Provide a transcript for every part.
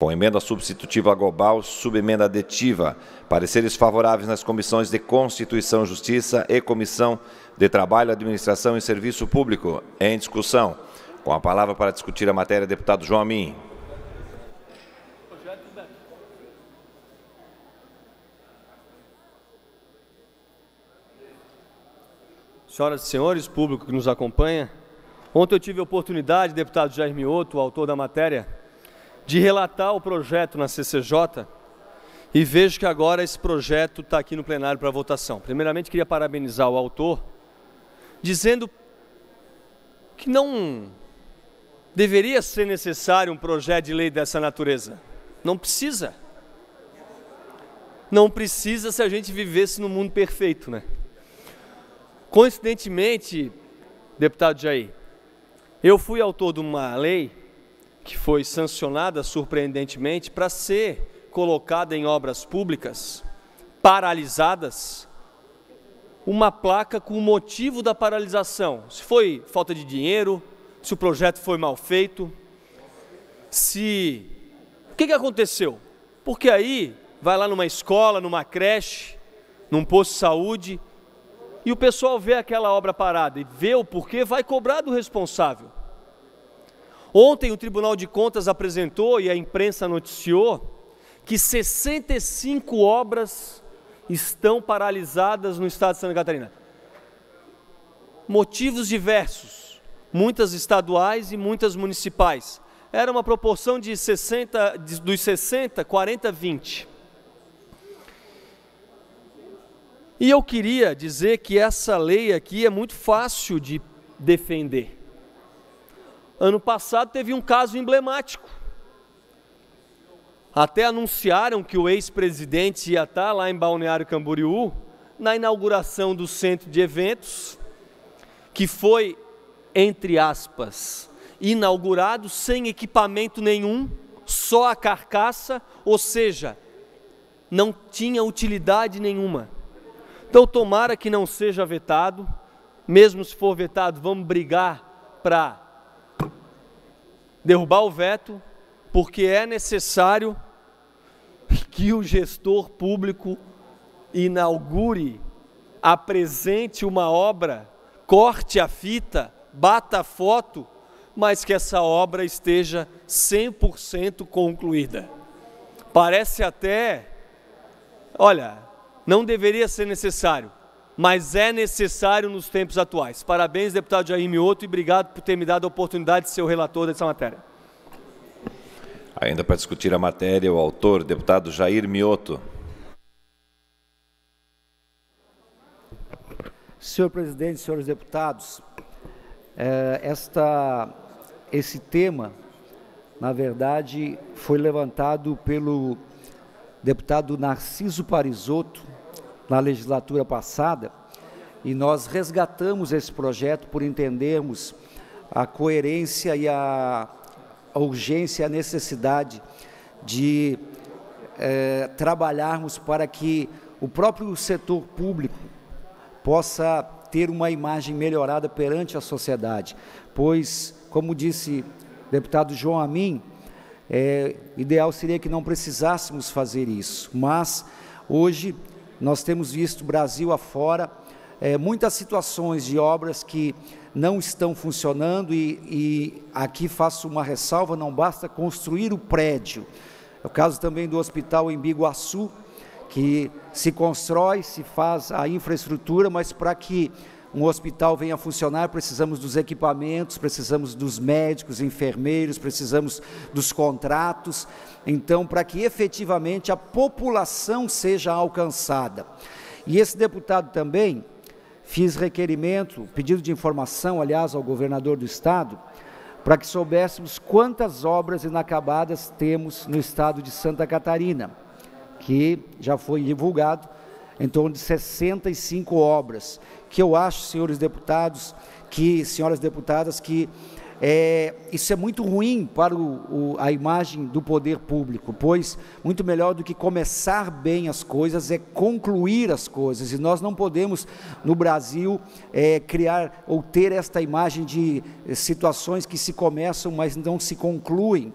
Com emenda substitutiva global, subemenda aditiva. Pareceres favoráveis nas comissões de Constituição e Justiça e Comissão de Trabalho, Administração e Serviço Público. Em discussão. Com a palavra para discutir a matéria, deputado João Amin. Senhoras e senhores, público que nos acompanha, ontem eu tive a oportunidade, deputado Jair Mioto, o autor da matéria, de relatar o projeto na CCJ e vejo que agora esse projeto está aqui no plenário para votação. Primeiramente, queria parabenizar o autor, dizendo que não deveria ser necessário um projeto de lei dessa natureza. Não precisa. Não precisa se a gente vivesse num mundo perfeito, né? Coincidentemente, deputado Jair, eu fui autor de uma lei que foi sancionada surpreendentemente para ser colocada em obras públicas paralisadas uma placa com o motivo da paralisação. Se foi falta de dinheiro, se o projeto foi mal feito, se... O que aconteceu? Porque aí vai lá numa escola, numa creche, num posto de saúde, e o pessoal vê aquela obra parada e vê o porquê, vai cobrar do responsável. Ontem o Tribunal de Contas apresentou, e a imprensa noticiou, que 65 obras estão paralisadas no estado de Santa Catarina. Motivos diversos, muitas estaduais e muitas municipais. Era uma proporção de 60, dos 60, 40, 20. E eu queria dizer que essa lei aqui é muito fácil de defender. Ano passado teve um caso emblemático. Até anunciaram que o ex-presidente ia estar lá em Balneário Camboriú, na inauguração do centro de eventos, que foi, entre aspas, inaugurado sem equipamento nenhum, só a carcaça, ou seja, não tinha utilidade nenhuma. Então, tomara que não seja vetado, mesmo se for vetado, vamos brigar para derrubar o veto, porque é necessário que o gestor público inaugure, apresente uma obra, corte a fita, bata a foto, mas que essa obra esteja 100% concluída. Parece até, olha, não deveria ser necessário, mas é necessário nos tempos atuais. Parabéns, deputado Jair Mioto, e obrigado por ter me dado a oportunidade de ser o relator dessa matéria. Ainda para discutir a matéria, o autor, deputado Jair Mioto. Senhor presidente, senhores deputados, esse tema, na verdade, foi levantado pelo deputado Narciso Parisotto na legislatura passada, e nós resgatamos esse projeto por entendermos a coerência e a urgência, a necessidade de trabalharmos para que o próprio setor público possa ter uma imagem melhorada perante a sociedade, pois, como disse o deputado João Amin, ideal seria que não precisássemos fazer isso, mas hoje nós temos visto Brasil afora muitas situações de obras que não estão funcionando e aqui faço uma ressalva, não basta construir o prédio. É o caso também do hospital em Biguaçu, que se constrói, se faz a infraestrutura, mas para que um hospital venha a funcionar, precisamos dos equipamentos, precisamos dos médicos, enfermeiros, precisamos dos contratos. Então, para que efetivamente a população seja alcançada. E esse deputado também fiz requerimento, pedido de informação, aliás, ao governador do estado, para que soubéssemos quantas obras inacabadas temos no estado de Santa Catarina, que já foi divulgado, em torno de 65 obras, que eu acho, senhores deputados, senhoras deputadas, que isso é muito ruim para a imagem do poder público, pois muito melhor do que começar bem as coisas é concluir as coisas, e nós não podemos, no Brasil, criar ou ter esta imagem de situações que se começam, mas não se concluem.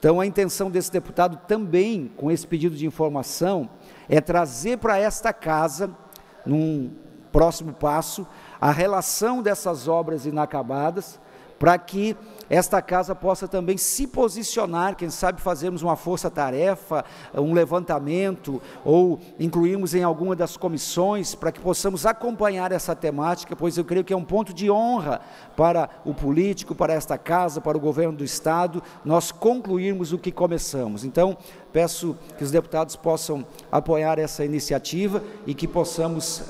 Então, a intenção desse deputado também, com esse pedido de informação, é trazer para esta casa, num próximo passo, a relação dessas obras inacabadas, para que esta casa possa também se posicionar, quem sabe fazermos uma força-tarefa, um levantamento, ou incluirmos em alguma das comissões, para que possamos acompanhar essa temática, pois eu creio que é um ponto de honra para o político, para esta casa, para o governo do Estado, nós concluirmos o que começamos. Então, peço que os deputados possam apoiar essa iniciativa e que possamos,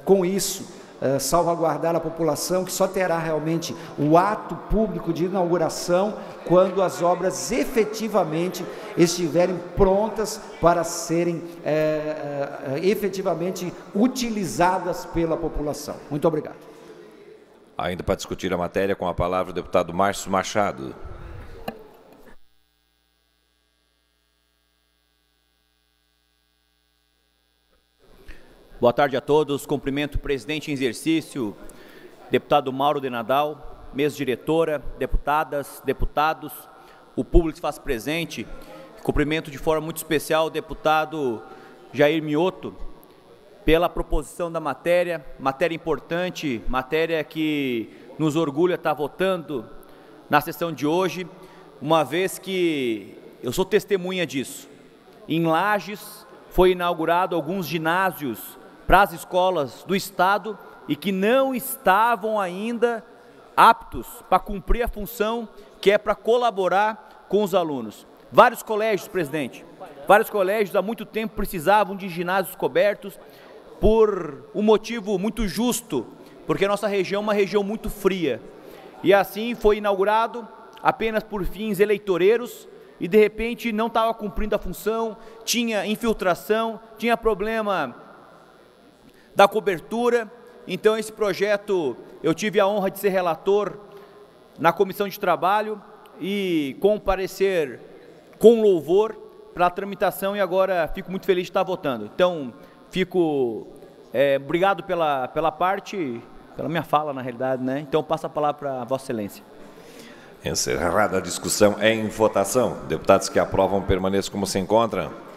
com isso, salvaguardar a população, que só terá realmente o ato público de inauguração quando as obras efetivamente estiverem prontas para serem efetivamente utilizadas pela população. Muito obrigado. Ainda para discutir a matéria, com a palavra o deputado Márcio Machado. Boa tarde a todos. Cumprimento o presidente em exercício, deputado Mauro de Nadal, mesa diretora, deputadas, deputados, o público que se faz presente. Cumprimento de forma muito especial o deputado Jair Mioto pela proposição da matéria importante, matéria que nos orgulha estar votando na sessão de hoje, uma vez que eu sou testemunha disso. Em Lages foi inaugurado alguns ginásios para as escolas do Estado e que não estavam ainda aptos para cumprir a função que é para colaborar com os alunos. Vários colégios, presidente, vários colégios há muito tempo precisavam de ginásios cobertos por um motivo muito justo, porque a nossa região é uma região muito fria. E assim foi inaugurado apenas por fins eleitoreiros e de repente não estava cumprindo a função, tinha infiltração, tinha problema da cobertura. Então esse projeto, eu tive a honra de ser relator na comissão de trabalho e comparecer com louvor para a tramitação e agora fico muito feliz de estar votando. Então, obrigado pela minha fala na realidade, né? Então passo a palavra para Vossa Excelência. Encerrada a discussão, em votação. Deputados que aprovam permaneçam como se encontram.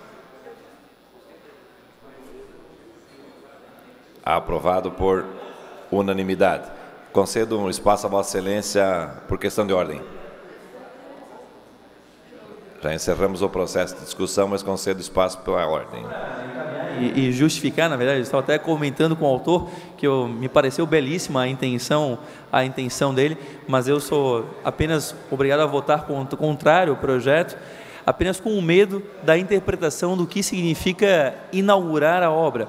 Aprovado por unanimidade. Concedo um espaço a Vossa Excelência por questão de ordem. Já encerramos o processo de discussão, mas concedo espaço pela ordem. E justificar, na verdade, eu estava até comentando com o autor que me pareceu belíssima a intenção dele, mas eu sou apenas obrigado a votar contrário ao projeto, apenas com o medo da interpretação do que significa inaugurar a obra.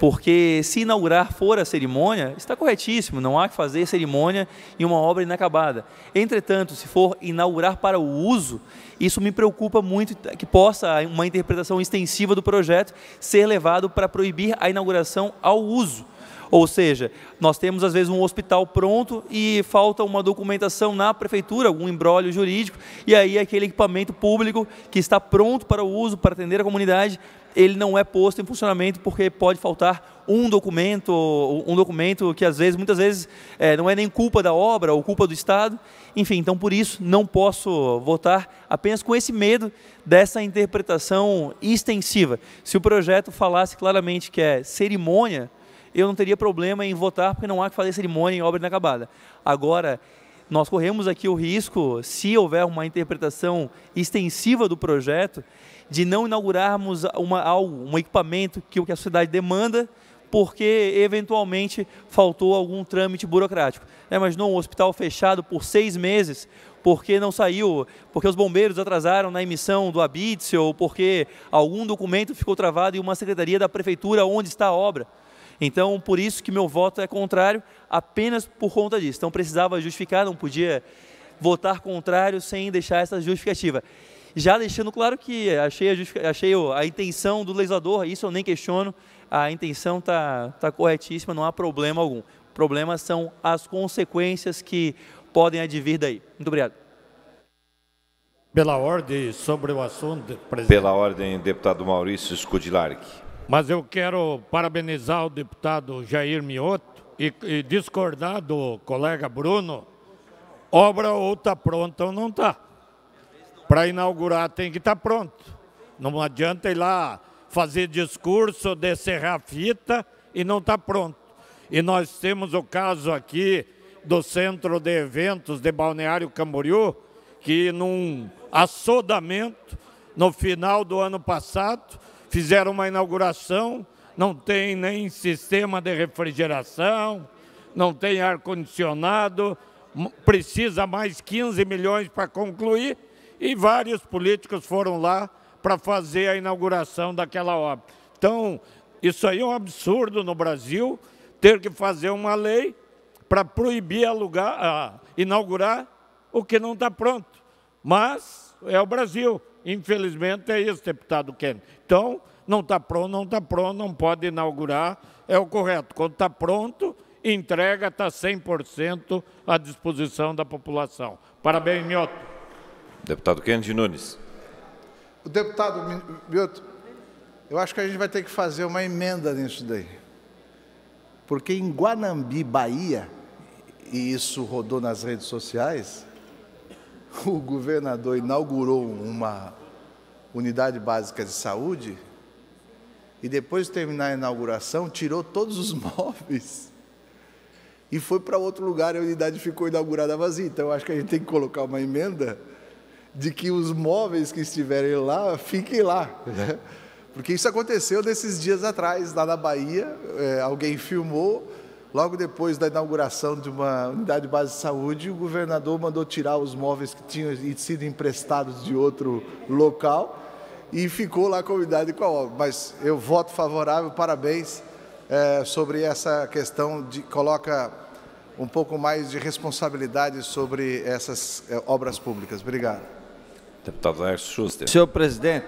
Porque se inaugurar for a cerimônia, está corretíssimo, não há que fazer cerimônia em uma obra inacabada. Entretanto, se for inaugurar para o uso, isso me preocupa muito que possa uma interpretação extensiva do projeto ser levado para proibir a inauguração ao uso. Ou seja, nós temos às vezes um hospital pronto e falta uma documentação na prefeitura, algum imbróglio jurídico, e aí aquele equipamento público que está pronto para o uso, para atender a comunidade, ele não é posto em funcionamento porque pode faltar um documento que muitas vezes não é nem culpa da obra ou culpa do Estado. Enfim, então por isso não posso votar apenas com esse medo dessa interpretação extensiva. Se o projeto falasse claramente que é cerimônia, eu não teria problema em votar porque não há que fazer cerimônia em obra inacabada. Agora, nós corremos aqui o risco, se houver uma interpretação extensiva do projeto, de não inaugurarmos um equipamento que a sociedade demanda, porque eventualmente faltou algum trâmite burocrático. Imaginou um hospital fechado por 6 meses, porque não saiu, porque os bombeiros atrasaram na emissão do habite, ou porque algum documento ficou travado em uma secretaria da prefeitura onde está a obra. Então, por isso que meu voto é contrário, apenas por conta disso. Então, precisava justificar, não podia votar contrário sem deixar essa justificativa. Já deixando claro que achei a intenção do legislador, isso eu nem questiono, a intenção está corretíssima, não há problema algum. O problema são as consequências que podem advir daí. Muito obrigado. Pela ordem sobre o assunto, presidente. Pela ordem, deputado Maurício Scudilaric. Mas eu quero parabenizar o deputado Jair Mioto e discordar do colega Bruno. Obra ou está pronta ou não está. para inaugurar tem que estar pronto. Não adianta ir lá fazer discurso, descerrar a fita e não está pronto. E nós temos o caso aqui do Centro de Eventos de Balneário Camboriú, que num assodamento, no final do ano passado, fizeram uma inauguração, não tem nem sistema de refrigeração, não tem ar-condicionado, precisa mais 15 milhões para concluir, e vários políticos foram lá para fazer a inauguração daquela obra. Então, isso aí é um absurdo no Brasil, ter que fazer uma lei para proibir inaugurar o que não está pronto. Mas é o Brasil, infelizmente é isso, deputado Kennedy. Então, não está pronto, não pode inaugurar, é o correto. Quando está pronto, entrega, está 100% à disposição da população. Parabéns, Mioto. Deputado Kennedy Nunes. O deputado Mioto, eu acho que a gente vai ter que fazer uma emenda nisso daí. Porque em Guanambi, Bahia, e isso rodou nas redes sociais, o governador inaugurou uma unidade básica de saúde e depois de terminar a inauguração, tirou todos os móveis e foi para outro lugar e a unidade ficou inaugurada vazia. Então, eu acho que a gente tem que colocar uma emenda de que os móveis que estiverem lá, fiquem lá, né? Porque isso aconteceu nesses dias atrás, lá na Bahia, alguém filmou, logo depois da inauguração de uma unidade de base de saúde, o governador mandou tirar os móveis que tinham sido emprestados de outro local e ficou lá com a unidade com a obra. Mas eu voto favorável, parabéns, sobre essa questão de coloca um pouco mais de responsabilidade sobre essas obras públicas. Obrigado. Deputado Laércio Schuster. Senhor presidente,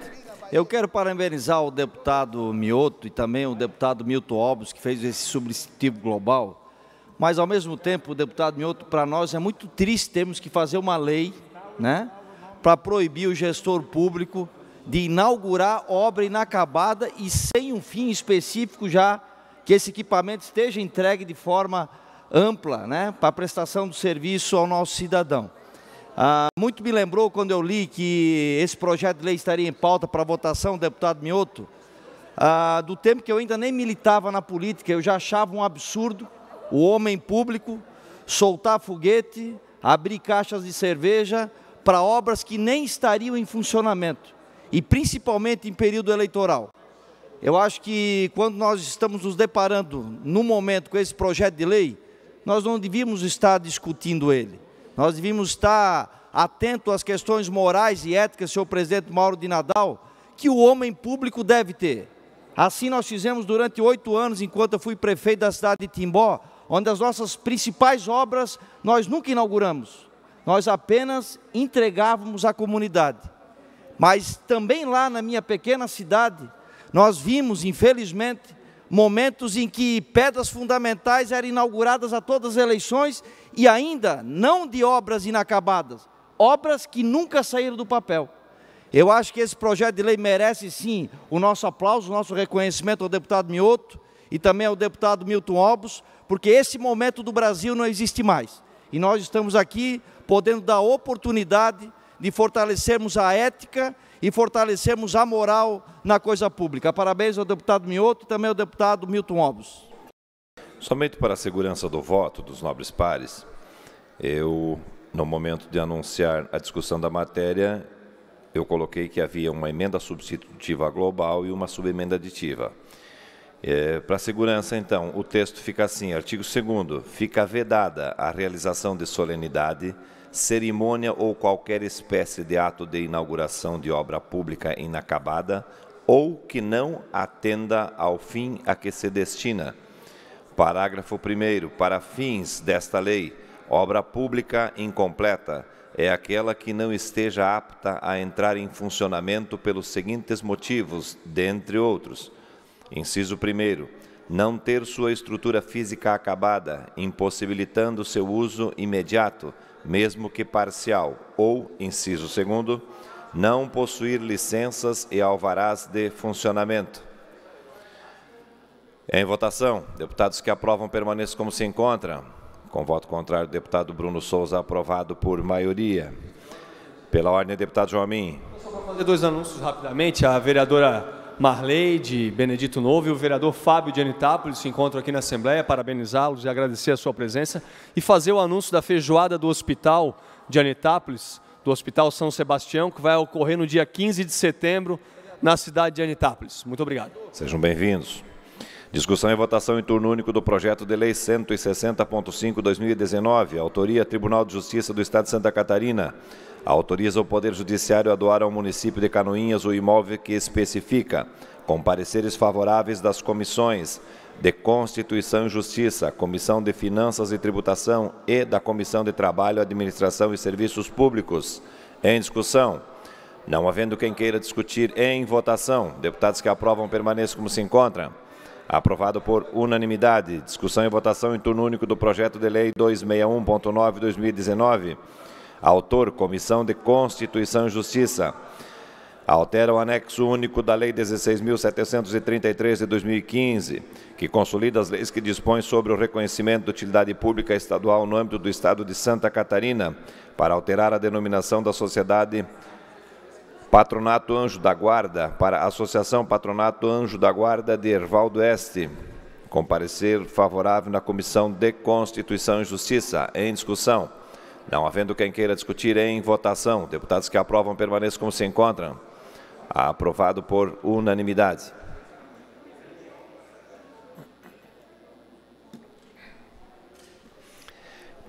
eu quero parabenizar o deputado Mioto e também o deputado Milton Obos, que fez esse substitutivo global, mas, ao mesmo tempo, o deputado Mioto, para nós é muito triste termos que fazer uma lei, né, para proibir o gestor público de inaugurar obra inacabada e sem um fim específico já que esse equipamento esteja entregue de forma ampla, né, para a prestação do serviço ao nosso cidadão. Muito me lembrou quando eu li que esse projeto de lei estaria em pauta para votação, deputado Mioto, do tempo que eu ainda nem militava na política, eu já achava um absurdo o homem público soltar foguete, abrir caixas de cerveja para obras que nem estariam em funcionamento, e principalmente em período eleitoral. Eu acho que quando nós estamos nos deparando, no momento, com esse projeto de lei, nós não devíamos estar discutindo ele. Nós devíamos estar atentos às questões morais e éticas, senhor presidente Mauro de Nadal, que o homem público deve ter. Assim nós fizemos durante 8 anos, enquanto eu fui prefeito da cidade de Timbó, onde as nossas principais obras nós nunca inauguramos. Nós apenas entregávamos à comunidade. Mas também lá na minha pequena cidade, nós vimos, infelizmente, momentos em que pedras fundamentais eram inauguradas a todas as eleições e ainda não de obras inacabadas, obras que nunca saíram do papel. Eu acho que esse projeto de lei merece sim o nosso aplauso, o nosso reconhecimento ao deputado Mioto e também ao deputado Milton Obos, porque esse momento do Brasil não existe mais. E nós estamos aqui podendo dar oportunidade de fortalecermos a ética e fortalecermos a moral na coisa pública. Parabéns ao deputado Mioto e também ao deputado Milton Obos. Somente para a segurança do voto dos nobres pares, eu, no momento de anunciar a discussão da matéria, eu coloquei que havia uma emenda substitutiva global e uma subemenda aditiva. Para a segurança, então, o texto fica assim, artigo 2º, fica vedada a realização de solenidade, cerimônia ou qualquer espécie de ato de inauguração de obra pública inacabada ou que não atenda ao fim a que se destina. Parágrafo 1º, para fins desta lei, obra pública incompleta é aquela que não esteja apta a entrar em funcionamento pelos seguintes motivos, dentre outros. Inciso 1º, não ter sua estrutura física acabada, impossibilitando seu uso imediato, mesmo que parcial, ou, inciso 2º, não possuir licenças e alvarás de funcionamento. Em votação, deputados que aprovam permaneçam como se encontram. Com voto contrário, deputado Bruno Souza, aprovado por maioria. Pela ordem, deputado João Amin. Só para fazer dois anúncios rapidamente, a vereadora Marley, de Benedito Novo, e o vereador Fábio, de Anitápolis, se encontram aqui na Assembleia, parabenizá-los e agradecer a sua presença, e fazer o anúncio da feijoada do Hospital de Anitápolis, do Hospital São Sebastião, que vai ocorrer no dia 15 de setembro, na cidade de Anitápolis. Muito obrigado. Sejam bem-vindos. Discussão e votação em turno único do projeto de lei 160.5/2019, autoria Tribunal de Justiça do Estado de Santa Catarina, autoriza o Poder Judiciário a doar ao município de Canoinhas o imóvel que especifica, com pareceres favoráveis das comissões de Constituição e Justiça, Comissão de Finanças e Tributação e da Comissão de Trabalho, Administração e Serviços Públicos. Em discussão. Não havendo quem queira discutir, em votação. Deputados que aprovam permaneçam como se encontram. Aprovado por unanimidade. Discussão e votação em turno único do projeto de lei 261.9/2019. Autor, Comissão de Constituição e Justiça. Altera o anexo único da Lei 16.733 de 2015, que consolida as leis que dispõem sobre o reconhecimento de utilidade pública estadual no âmbito do Estado de Santa Catarina, para alterar a denominação da sociedade Patronato Anjo da Guarda para a Associação Patronato Anjo da Guarda de Erval do Oeste. Com parecer favorável na Comissão de Constituição e Justiça. Em discussão. Não havendo quem queira discutir, em votação. Deputados que aprovam permaneçam como se encontram. Aprovado por unanimidade.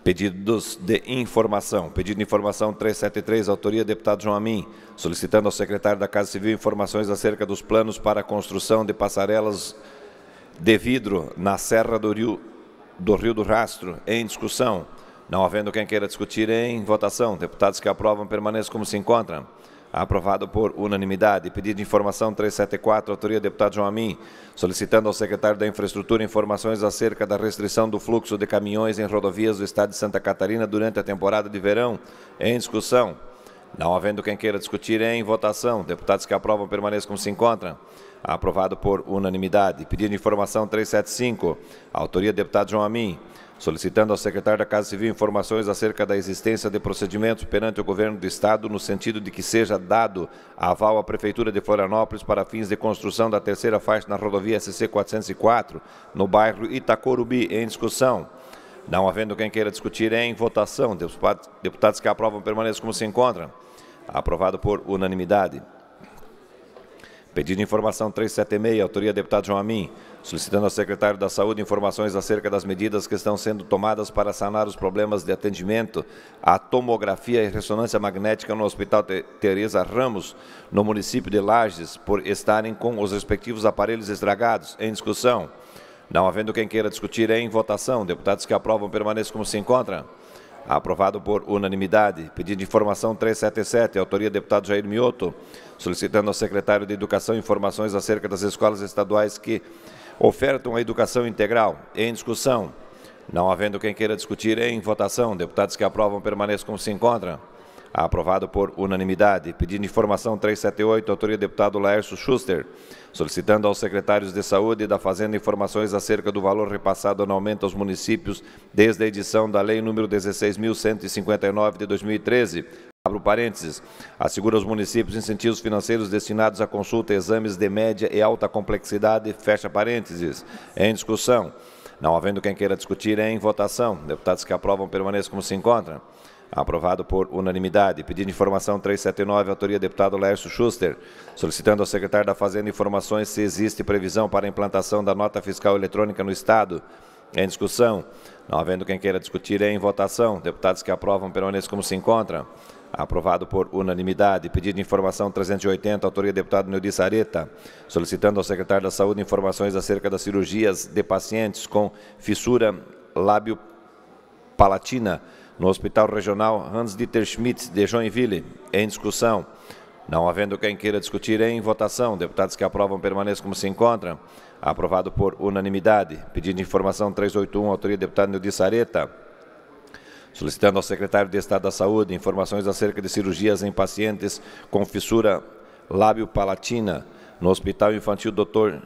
Pedidos de informação. Pedido de informação 373, autoria deputado João Amin, solicitando ao secretário da Casa Civil informações acerca dos planos para a construção de passarelas de vidro na Serra do Rio do Rastro. Em discussão. Não havendo quem queira discutir, em votação. Deputados que aprovam permaneçam como se encontram. Aprovado por unanimidade. Pedido de informação 374, autoria deputado João Amin, solicitando ao secretário da Infraestrutura informações acerca da restrição do fluxo de caminhões em rodovias do Estado de Santa Catarina durante a temporada de verão. Em discussão. Não havendo quem queira discutir, em votação. Deputados que aprovam permaneçam como se encontram. Aprovado por unanimidade. Pedido de informação 375, autoria deputado João Amin, solicitando ao secretário da Casa Civil informações acerca da existência de procedimentos perante o governo do Estado no sentido de que seja dado aval à Prefeitura de Florianópolis para fins de construção da terceira faixa na rodovia SC 404, no bairro Itacorubi. Em discussão. Não havendo quem queira discutir, em votação. Deputados que aprovam permaneçam como se encontram. Aprovado por unanimidade. Pedido de informação 376, autoria deputado João Amin, solicitando ao secretário da Saúde informações acerca das medidas que estão sendo tomadas para sanar os problemas de atendimento à tomografia e ressonância magnética no Hospital Teresa Ramos, no município de Lages, por estarem com os respectivos aparelhos estragados. Em discussão. Não havendo quem queira discutir, em votação. Deputados que aprovam permaneçam como se encontram. Aprovado por unanimidade. Pedido de informação 377, autoria deputado Jair Mioto, solicitando ao secretário de Educação informações acerca das escolas estaduais que ofertam a educação integral. Em discussão. Não havendo quem queira discutir, em votação. Deputados que aprovam permaneçam como se encontram. Aprovado por unanimidade. Pedido de informação 378, autoria deputado Laércio Schuster, solicitando aos secretários de Saúde e da Fazenda informações acerca do valor repassado anualmente aos municípios desde a edição da Lei número 16.159 de 2013. Abro parênteses. Assegura aos municípios incentivos financeiros destinados a consulta e exames de média e alta complexidade. Fecha parênteses. Em discussão. Não havendo quem queira discutir, em votação. Deputados que aprovam permaneçam como se encontram. Aprovado por unanimidade. Pedido de informação 379, autoria deputado Laércio Schuster, solicitando ao secretário da Fazenda informações se existe previsão para a implantação da nota fiscal eletrônica no Estado. Em discussão. Não havendo quem queira discutir, em votação. Deputados que aprovam permaneçam como se encontram. Aprovado por unanimidade. Pedido de informação 380, autoria deputado Neudi Sareta, solicitando ao secretário da Saúde informações acerca das cirurgias de pacientes com fissura lábio-palatina no Hospital Regional Hans-Dieter Schmidt de Joinville. Em discussão. Não havendo quem queira discutir, em votação. Deputados que aprovam permaneçam como se encontram. Aprovado por unanimidade. Pedido de informação 381, autoria deputado Neudi Sareta, solicitando ao secretário de Estado da Saúde informações acerca de cirurgias em pacientes com fissura lábio-palatina no Hospital Infantil Dr.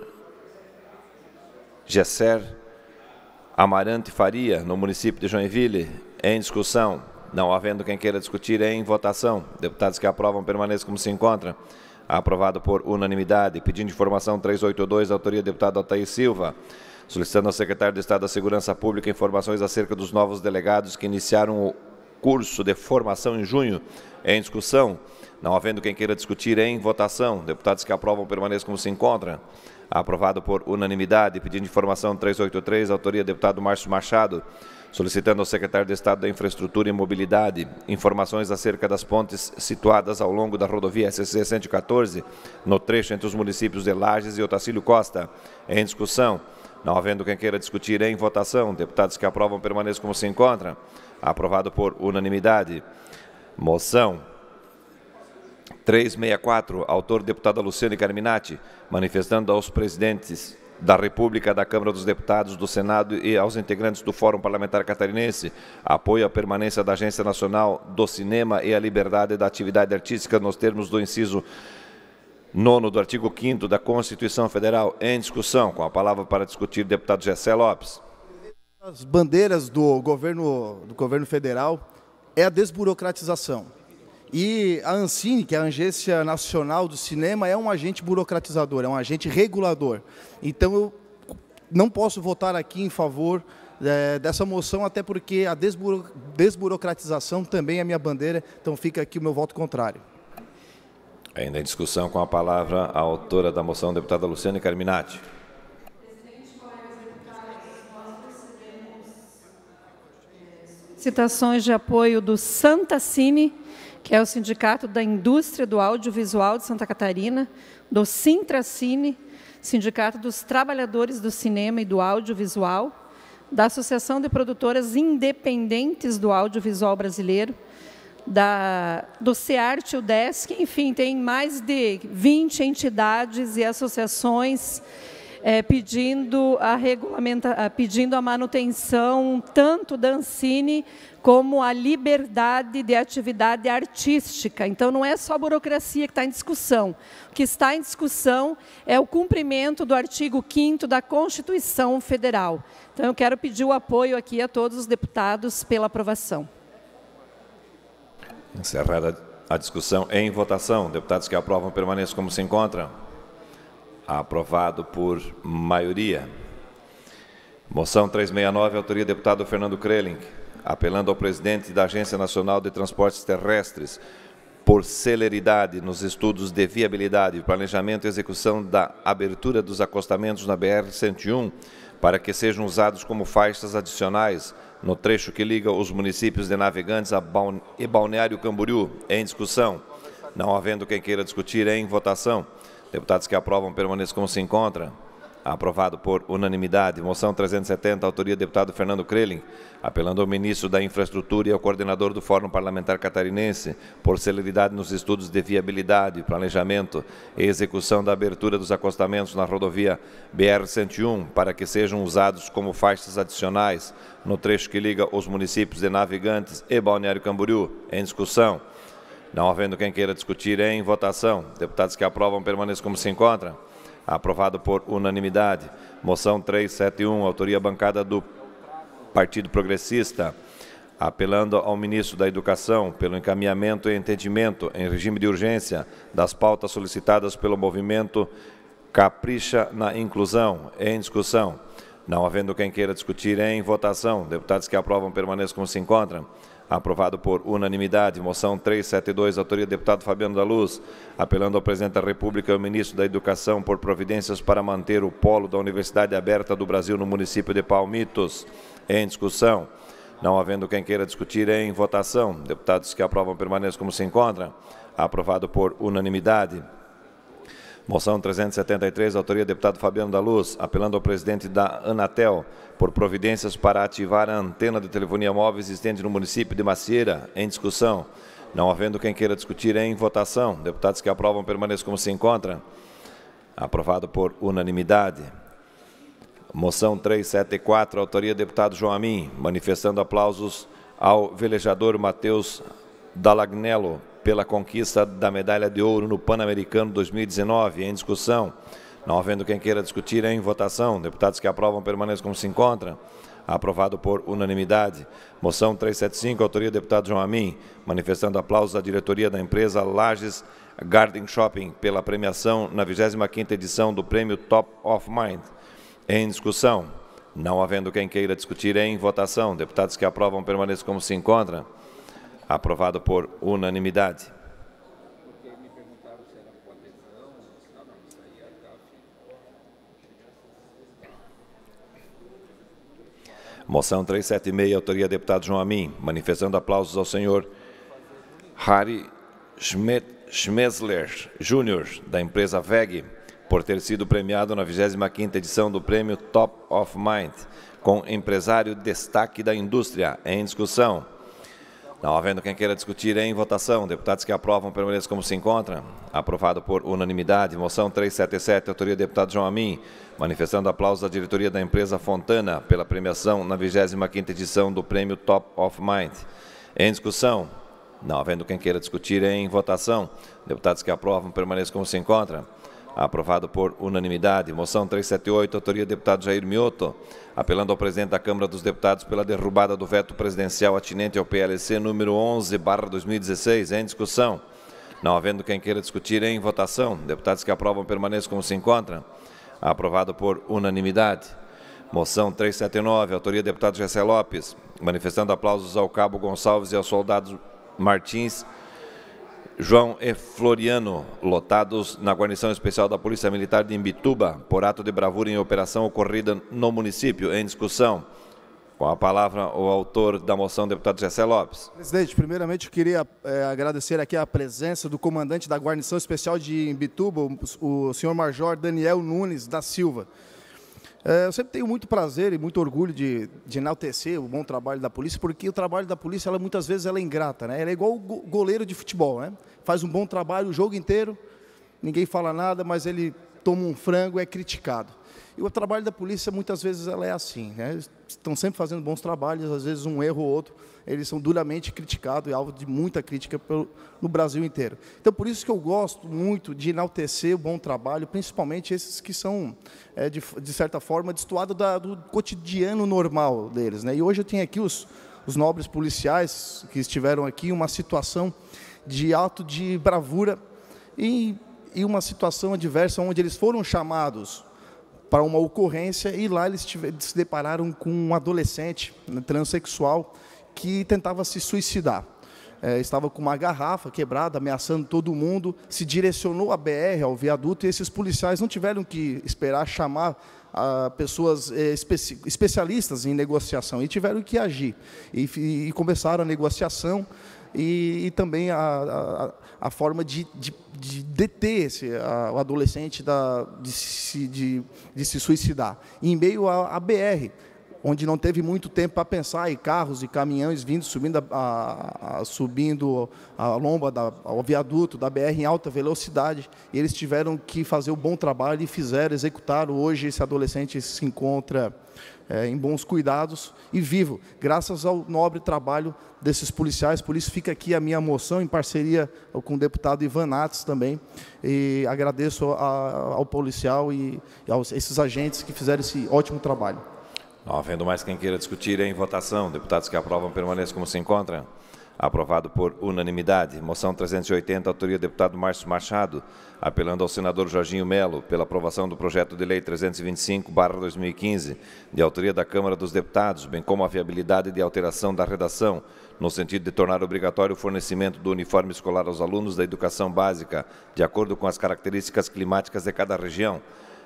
Gesser Amarante Faria, no município de Joinville. Em discussão. Não havendo quem queira discutir, em votação. Deputados que aprovam, permaneçam como se encontram. Aprovado por unanimidade. Pedindo informação 382, autoria do deputado Altair Silva. Solicitando ao secretário de Estado da Segurança Pública informações acerca dos novos delegados que iniciaram o curso de formação em junho. Em discussão. Não havendo quem queira discutir, em votação. Deputados que aprovam, permaneçam como se encontram. Aprovado por unanimidade. Pedindo informação 383, autoria do deputado Márcio Machado. Solicitando ao secretário de Estado da Infraestrutura e Mobilidade informações acerca das pontes situadas ao longo da rodovia SC 114, no trecho entre os municípios de Lages e Otacílio Costa. Em discussão. Não havendo quem queira discutir, em votação. Deputados que aprovam, permaneçam como se encontram. Aprovado por unanimidade. Moção 364, autor deputada Luciane Carminati, manifestando aos presidentes da República, da Câmara dos Deputados, do Senado e aos integrantes do Fórum Parlamentar Catarinense apoio à permanência da Agência Nacional do Cinema e à liberdade da atividade artística nos termos do inciso 9º do artigo 5º da Constituição Federal. Em discussão, com a palavra para discutir, deputado Gessé Lopes. As bandeiras do governo federal é a desburocratização. E a Ancine, que é a Agência Nacional do Cinema, é um agente burocratizador, é um agente regulador. Então, eu não posso votar aqui em favor dessa moção, até porque a desburocratização também é minha bandeira, então fica aqui o meu voto contrário. Ainda em discussão, com a palavra a autora da moção, deputada Luciane Carminati. Citações de apoio do Santacine, que é o Sindicato da Indústria do Audiovisual de Santa Catarina, do Sintracine, Sindicato dos Trabalhadores do Cinema e do Audiovisual, da Associação de Produtoras Independentes do Audiovisual Brasileiro, do CEART, o DESC, enfim, tem mais de 20 entidades e associações pedindo a manutenção tanto da Ancine como a liberdade de atividade artística. Então, não é só a burocracia que está em discussão. O que está em discussão é o cumprimento do artigo 5º da Constituição Federal. Então, eu quero pedir o apoio aqui a todos os deputados pela aprovação. Encerrada a discussão, em votação. Deputados que aprovam, permaneçam como se encontram. Aprovado por maioria. Moção 369, autoria do deputado Fernando Krelling, apelando ao presidente da Agência Nacional de Transportes Terrestres por celeridade nos estudos de viabilidade, planejamento e execução da abertura dos acostamentos na BR-101 para que sejam usados como faixas adicionais no trecho que liga os municípios de Navegantes e Balneário Camboriú. Em discussão. Não havendo quem queira discutir, em votação. Deputados que aprovam, permaneçam como se encontram. Aprovado por unanimidade. Moção 370, autoria do deputado Fernando Krelling, apelando ao ministro da Infraestrutura e ao coordenador do Fórum Parlamentar Catarinense por celeridade nos estudos de viabilidade, planejamento e execução da abertura dos acostamentos na rodovia BR-101 para que sejam usados como faixas adicionais no trecho que liga os municípios de Navegantes e Balneário Camboriú. Em discussão. Não havendo quem queira discutir, em votação. Deputados que aprovam, permaneçam como se encontram. Aprovado por unanimidade. Moção 371, autoria bancada do Partido Progressista, apelando ao ministro da Educação pelo encaminhamento e entendimento em regime de urgência das pautas solicitadas pelo movimento Capricha na Inclusão. Em discussão. Não havendo quem queira discutir, em votação. Deputados que aprovam, permaneçam como se encontram. Aprovado por unanimidade. Moção 372, autoria do deputado Fabiano da Luz, apelando ao presidente da República e ao ministro da Educação por providências para manter o polo da Universidade Aberta do Brasil no município de Palmitos. Em discussão. Não havendo quem queira discutir, em votação. Deputados que aprovam, permaneçam como se encontram. Aprovado por unanimidade. Moção 373, autoria do deputado Fabiano da Luz, apelando ao presidente da Anatel por providências para ativar a antena de telefonia móvel existente no município de Macieira. Em discussão. Não havendo quem queira discutir, em votação. Deputados que aprovam, permaneçam como se encontram. Aprovado por unanimidade. Moção 374, autoria do deputado João Amin, manifestando aplausos ao velejador Matheus Dalagnello pela conquista da medalha de ouro no Pan-Americano 2019. Em discussão. Não havendo quem queira discutir, em votação. Deputados que aprovam, permaneçam como se encontram. Aprovado por unanimidade. Moção 375, autoria do deputado João Amin, manifestando aplausos à diretoria da empresa Lages Garden Shopping pela premiação na 25ª edição do prêmio Top of Mind. Em discussão. Não havendo quem queira discutir, em votação. Deputados que aprovam permaneçam como se encontram. Aprovado por unanimidade. Moção 376, autoria do deputado João Amin, manifestando aplausos ao senhor Harry Schmesler Júnior, da empresa VEG, por ter sido premiado na 25ª edição do prêmio Top of Mind, com empresário destaque da indústria. Em discussão. Não havendo quem queira discutir, em votação. Deputados que aprovam permaneçam como se encontram. Aprovado por unanimidade. Moção 377, autoria do deputado João Amin, manifestando aplausos à diretoria da empresa Fontana pela premiação na 25ª edição do prêmio Top of Mind. Em discussão. Não havendo quem queira discutir, em votação. Deputados que aprovam permaneçam como se encontram. Aprovado por unanimidade. Moção 378, autoria do deputado Jair Mioto, apelando ao presidente da Câmara dos Deputados pela derrubada do veto presidencial atinente ao PLC número 11/2016. Em discussão. Não havendo quem queira discutir, em votação. Deputados que aprovam permaneçam como se encontram. Aprovado por unanimidade. Moção 379, autoria do deputado Gessé Lopes, manifestando aplausos ao cabo Gonçalves e aos soldados Martins, João e Floriano, lotados na guarnição especial da Polícia Militar de Imbituba, por ato de bravura em operação ocorrida no município. Em discussão. Com a palavra, o autor da moção, deputado Gessé Lopes. Presidente, primeiramente eu queria agradecer aqui a presença do comandante da guarnição especial de Imbituba, o senhor Major Daniel Nunes da Silva. Eu sempre tenho muito prazer e muito orgulho de enaltecer o bom trabalho da polícia, porque o trabalho da polícia, muitas vezes, ela é ingrata, né? Ela é igual o goleiro de futebol, né? Faz um bom trabalho o jogo inteiro, ninguém fala nada, mas ele toma um frango e é criticado. E o trabalho da polícia, muitas vezes, ela é assim, né? Eles estão sempre fazendo bons trabalhos, às vezes um erro ou outro, eles são duramente criticados e alvo de muita crítica no Brasil inteiro. Então, por isso que eu gosto muito de enaltecer o bom trabalho, principalmente esses que são, de certa forma, destoados do cotidiano normal deles, né? E hoje eu tenho aqui os nobres policiais que estiveram aqui, uma situação de ato de bravura e uma situação adversa onde eles foram chamados para uma ocorrência e lá eles se depararam com um adolescente, né, transexual, que tentava se suicidar. Estava com uma garrafa quebrada, ameaçando todo mundo, se direcionou à BR, ao viaduto, e esses policiais não tiveram que esperar chamar pessoas especialistas em negociação, e tiveram que agir. E começaram a negociação e também a forma de deter o adolescente de se suicidar. E em meio à BR, onde não teve muito tempo para pensar, e carros e caminhões subindo a lomba, ao viaduto da BR em alta velocidade, e eles tiveram que fazer o bom trabalho e executaram. Hoje esse adolescente se encontra em bons cuidados e vivo, graças ao nobre trabalho desses policiais. Por isso fica aqui a minha moção, em parceria com o deputado Ivan Nates também, e agradeço ao policial e esses agentes que fizeram esse ótimo trabalho. Não havendo mais quem queira discutir, em votação. Deputados que aprovam permaneçam como se encontram. Aprovado por unanimidade. Moção 380, autoria do deputado Márcio Machado, apelando ao senador Jorginho Melo pela aprovação do projeto de lei 325/2015, de autoria da Câmara dos Deputados, bem como a viabilidade de alteração da redação, no sentido de tornar obrigatório o fornecimento do uniforme escolar aos alunos da educação básica, de acordo com as características climáticas de cada região.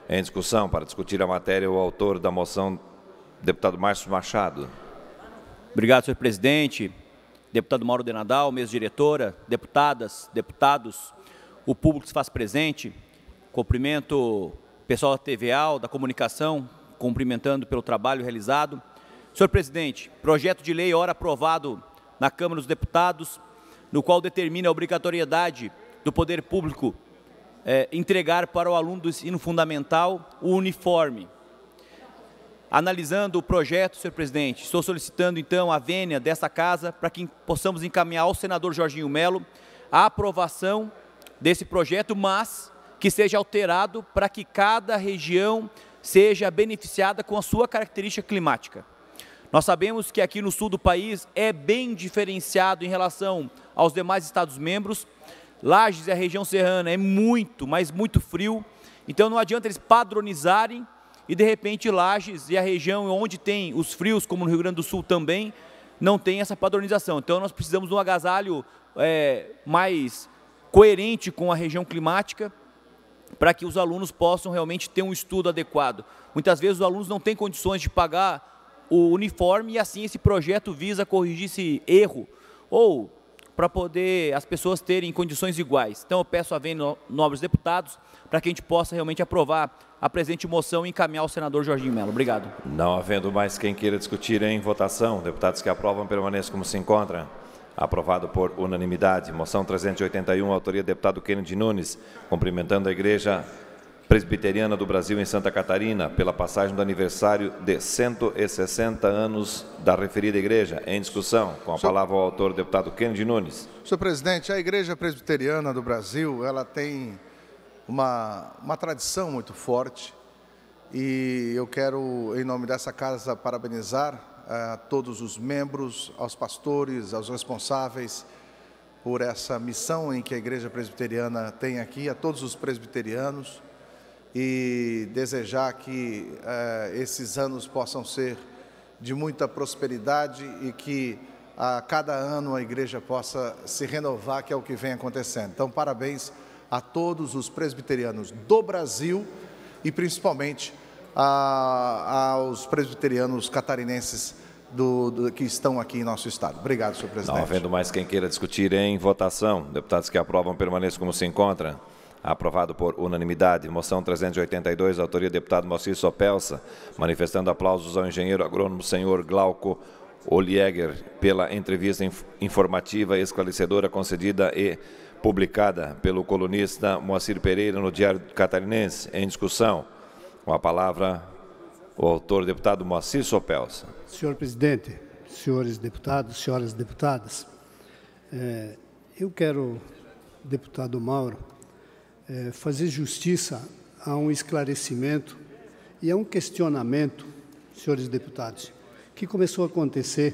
Em discussão, para discutir a matéria, o autor da moção, deputado Márcio Machado. Obrigado, senhor presidente. Deputado Mauro de Nadal, mesa diretora, deputadas, deputados, o público se faz presente. Cumprimento o pessoal da TVA, da comunicação, cumprimentando pelo trabalho realizado. Senhor presidente, projeto de lei ora aprovado na Câmara dos Deputados, no qual determina a obrigatoriedade do poder público entregar para o aluno do ensino fundamental o uniforme. Analisando o projeto, senhor presidente, estou solicitando então a vênia desta casa para que possamos encaminhar ao senador Jorginho Melo a aprovação desse projeto, mas que seja alterado para que cada região seja beneficiada com a sua característica climática. Nós sabemos que aqui no sul do país é bem diferenciado em relação aos demais estados-membros. Lages e a região serrana é muito, mas muito frio. Então não adianta eles padronizarem e de repente Lages e a região onde tem os frios, como no Rio Grande do Sul também, não tem essa padronização. Então nós precisamos de um agasalho mais coerente com a região climática, para que os alunos possam realmente ter um estudo adequado. Muitas vezes os alunos não têm condições de pagar o uniforme e assim esse projeto visa corrigir esse erro, ou para poder as pessoas terem condições iguais. Então eu peço a vênia, nobres deputados, para que a gente possa realmente aprovar a presente moção e encaminhar ao senador Jorginho Mello. Obrigado. Não havendo mais quem queira discutir em votação, deputados que aprovam permaneçam como se encontram. Aprovado por unanimidade. Moção 381, autoria do deputado Kennedy Nunes, cumprimentando a Igreja Presbiteriana do Brasil em Santa Catarina pela passagem do aniversário de 160 anos da referida igreja. Em discussão, com a palavra o autor, o deputado Kennedy Nunes. Senhor presidente, a Igreja Presbiteriana do Brasil, ela tem uma tradição muito forte e eu quero, em nome dessa casa, parabenizar a todos os membros, aos pastores, aos responsáveis por essa missão em que a Igreja Presbiteriana tem aqui, a todos os presbiterianos, e desejar que esses anos possam ser de muita prosperidade e que a cada ano a Igreja possa se renovar, que é o que vem acontecendo. Então, parabéns a todos os presbiterianos do Brasil e principalmente aos presbiterianos catarinenses que estão aqui em nosso estado. Obrigado, senhor presidente. Não havendo mais quem queira discutir em votação, deputados que aprovam permaneçam como se encontram. Aprovado por unanimidade. Moção 382, autoria do deputado Moacir Sopelsa, manifestando aplausos ao engenheiro agrônomo senhor Glauco Olieger pela entrevista informativa e esclarecedora concedida e publicada pelo colunista Moacir Pereira no Diário Catarinense. Em discussão, com a palavra o autor, deputado Moacir Sopelsa. Senhor presidente, senhores deputados, senhoras deputadas, eu quero, deputado Mauro, fazer justiça a um esclarecimento e a um questionamento, senhores deputados, que começou a acontecer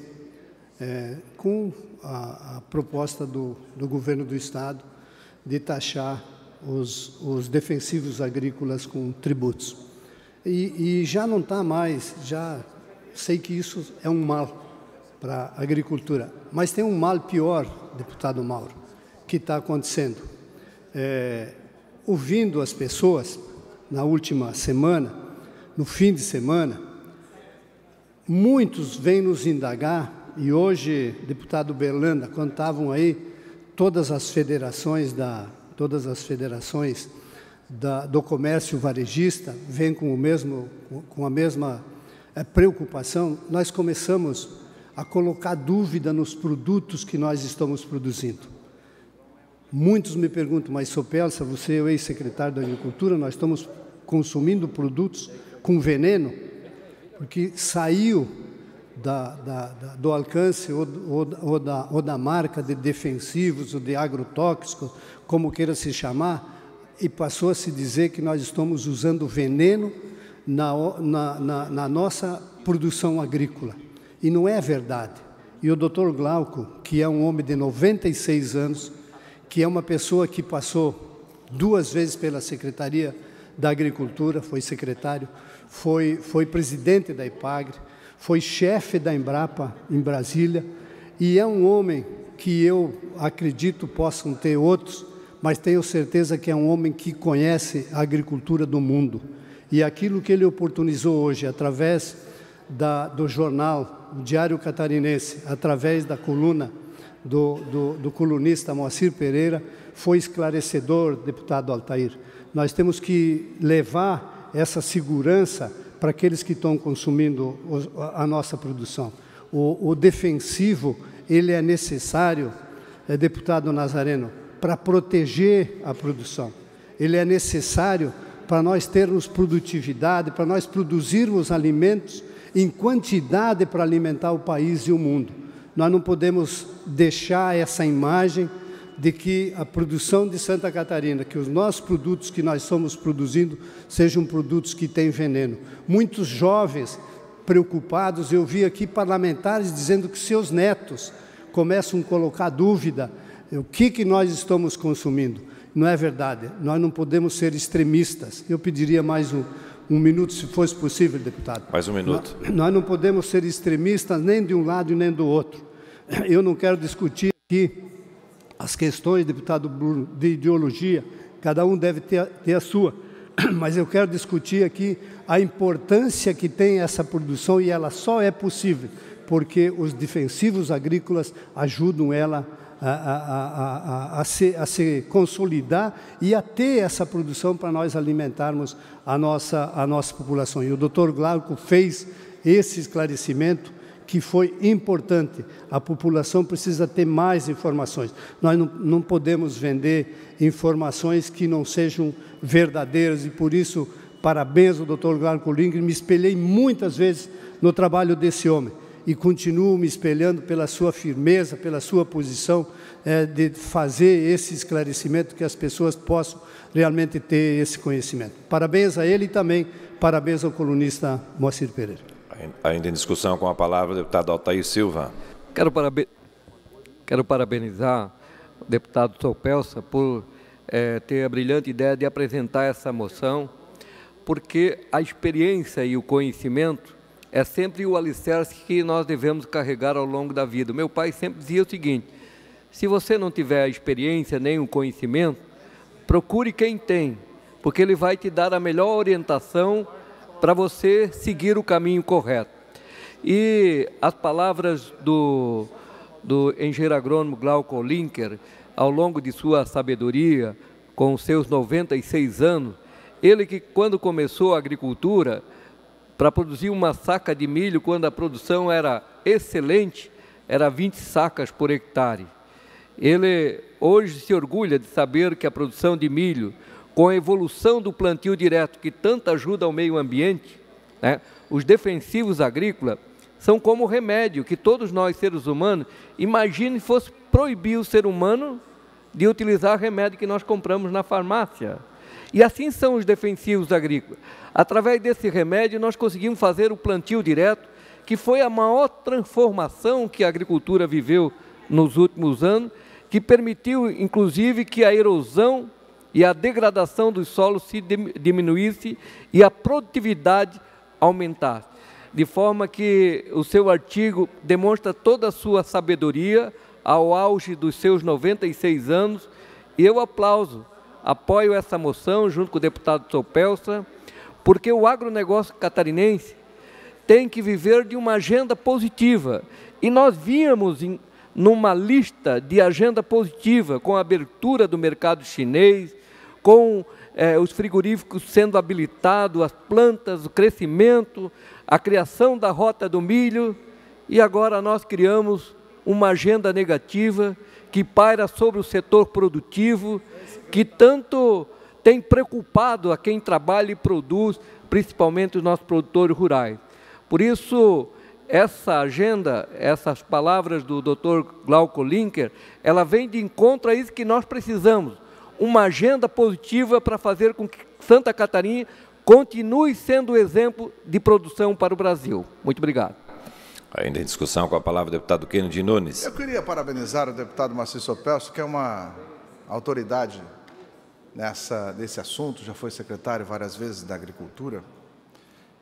com a proposta do governo do Estado de taxar os defensivos agrícolas com tributos. E já não está mais, já sei que isso é um mal para a agricultura, mas tem um mal pior, deputado Mauro, que está acontecendo. Ouvindo as pessoas, na última semana, no fim de semana, muitos vêm nos indagar, e hoje, deputado Berlanda, quando estavam aí todas as federações do comércio varejista, vêm com a mesma preocupação, nós começamos a colocar dúvida nos produtos que nós estamos produzindo. Muitos me perguntam, mas Sopelsa, você é o ex-secretário da Agricultura, nós estamos consumindo produtos com veneno, porque saiu do alcance ou da marca de defensivos ou de agrotóxicos, como queira se chamar, e passou a se dizer que nós estamos usando veneno na nossa produção agrícola. E não é verdade. E o doutor Glauco, que é um homem de 96 anos, que é uma pessoa que passou 2 vezes pela Secretaria da Agricultura, foi secretário, foi presidente da IPAGRE, foi chefe da Embrapa em Brasília, e é um homem que eu acredito possam ter outros, mas tenho certeza que é um homem que conhece a agricultura do mundo. E aquilo que ele oportunizou hoje, através do jornal, o Diário Catarinense, através da coluna do colunista Moacir Pereira, foi esclarecedor, deputado Altair. Nós temos que levar essa segurança para aqueles que estão consumindo a nossa produção. O defensivo, ele é necessário, deputado Nazareno, para proteger a produção. Ele é necessário para nós termos produtividade, para nós produzirmos alimentos em quantidade para alimentar o país e o mundo. Nós não podemos deixar essa imagem de que a produção de Santa Catarina, que os nossos produtos que nós estamos produzindo, sejam produtos que têm veneno. Muitos jovens preocupados. Eu vi aqui parlamentares dizendo que seus netos começam a colocar dúvida o que nós estamos consumindo. Não é verdade, nós não podemos ser extremistas. Eu pediria mais um minuto, se fosse possível, deputado. Mais um minuto. Nós não podemos ser extremistas nem de um lado e nem do outro. Eu não quero discutir aqui as questões, deputado Bruno, de ideologia, cada um deve ter a sua, mas eu quero discutir aqui a importância que tem essa produção, e ela só é possível porque os defensivos agrícolas ajudam ela a se consolidar e a ter essa produção para nós alimentarmos a nossa população. E o doutor Glauco fez esse esclarecimento que foi importante. A população precisa ter mais informações. Nós não podemos vender informações que não sejam verdadeiras, e por isso, parabéns ao doutor Glauco Linger. Me espelhei muitas vezes no trabalho desse homem e continuo me espelhando pela sua firmeza, pela sua posição de fazer esse esclarecimento, que as pessoas possam realmente ter esse conhecimento. Parabéns a ele e também parabéns ao colunista Moacir Pereira. Ainda em discussão, com a palavra o deputado Altair Silva. Quero parabenizar o deputado Sopelsa por ter a brilhante ideia de apresentar essa moção, porque a experiência e o conhecimento é sempre o alicerce que nós devemos carregar ao longo da vida. Meu pai sempre dizia o seguinte: se você não tiver a experiência nem o conhecimento, procure quem tem, porque ele vai te dar a melhor orientação para você seguir o caminho correto. E as palavras do engenheiro agrônomo Glauco Linger, ao longo de sua sabedoria, com seus 96 anos, ele que quando começou a agricultura, para produzir uma saca de milho, quando a produção era excelente, era 20 sacas por hectare. Ele hoje se orgulha de saber que a produção de milho, com a evolução do plantio direto, que tanto ajuda ao meio ambiente, né, os defensivos agrícolas são como remédio que todos nós, seres humanos, imagine se fosse proibir o ser humano de utilizar remédio que nós compramos na farmácia. E assim são os defensivos agrícolas. Através desse remédio, nós conseguimos fazer o plantio direto, que foi a maior transformação que a agricultura viveu nos últimos anos, que permitiu, inclusive, que a erosão e a degradação dos solos se diminuísse e a produtividade aumentasse. De forma que o seu artigo demonstra toda a sua sabedoria ao auge dos seus 96 anos, e eu apoio essa moção junto com o deputado Sopelsa, porque o agronegócio catarinense tem que viver de uma agenda positiva, e nós víamos numa lista de agenda positiva, com a abertura do mercado chinês, com os frigoríficos sendo habilitados, as plantas, o crescimento, a criação da rota do milho, e agora nós criamos uma agenda negativa que paira sobre o setor produtivo, que tanto tem preocupado a quem trabalha e produz, principalmente os nossos produtores rurais. Por isso, essa agenda, essas palavras do Dr. Glauco Linger, ela vem de encontro a isso que nós precisamos, uma agenda positiva para fazer com que Santa Catarina continue sendo exemplo de produção para o Brasil. Muito obrigado. Ainda em discussão, com a palavra o deputado Kennedy Nunes. Eu queria parabenizar o deputado Moacir Sopelsa, que é uma autoridade nesse assunto, já foi secretário várias vezes da Agricultura,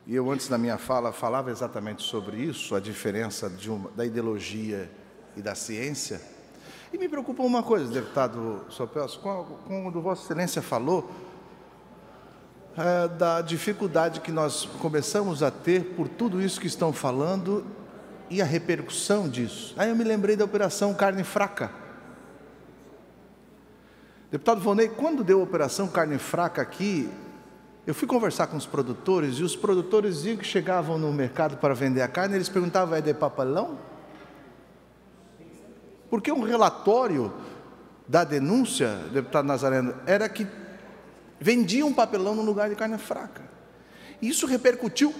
e eu antes da minha fala falava exatamente sobre isso, a diferença da ideologia e da ciência. E me preocupa uma coisa, deputado Sopelsa, quando Vossa Excelência falou da dificuldade que nós começamos a ter por tudo isso que estão falando e a repercussão disso. Aí eu me lembrei da Operação Carne Fraca. Deputado Vonei, quando deu a Operação Carne Fraca aqui, eu fui conversar com os produtores, e os produtores diziam que chegavam no mercado para vender a carne, eles perguntavam: é de papelão? Porque um relatório da denúncia, deputado Nazareno, era que vendiam papelão no lugar de carne fraca. Isso repercutiu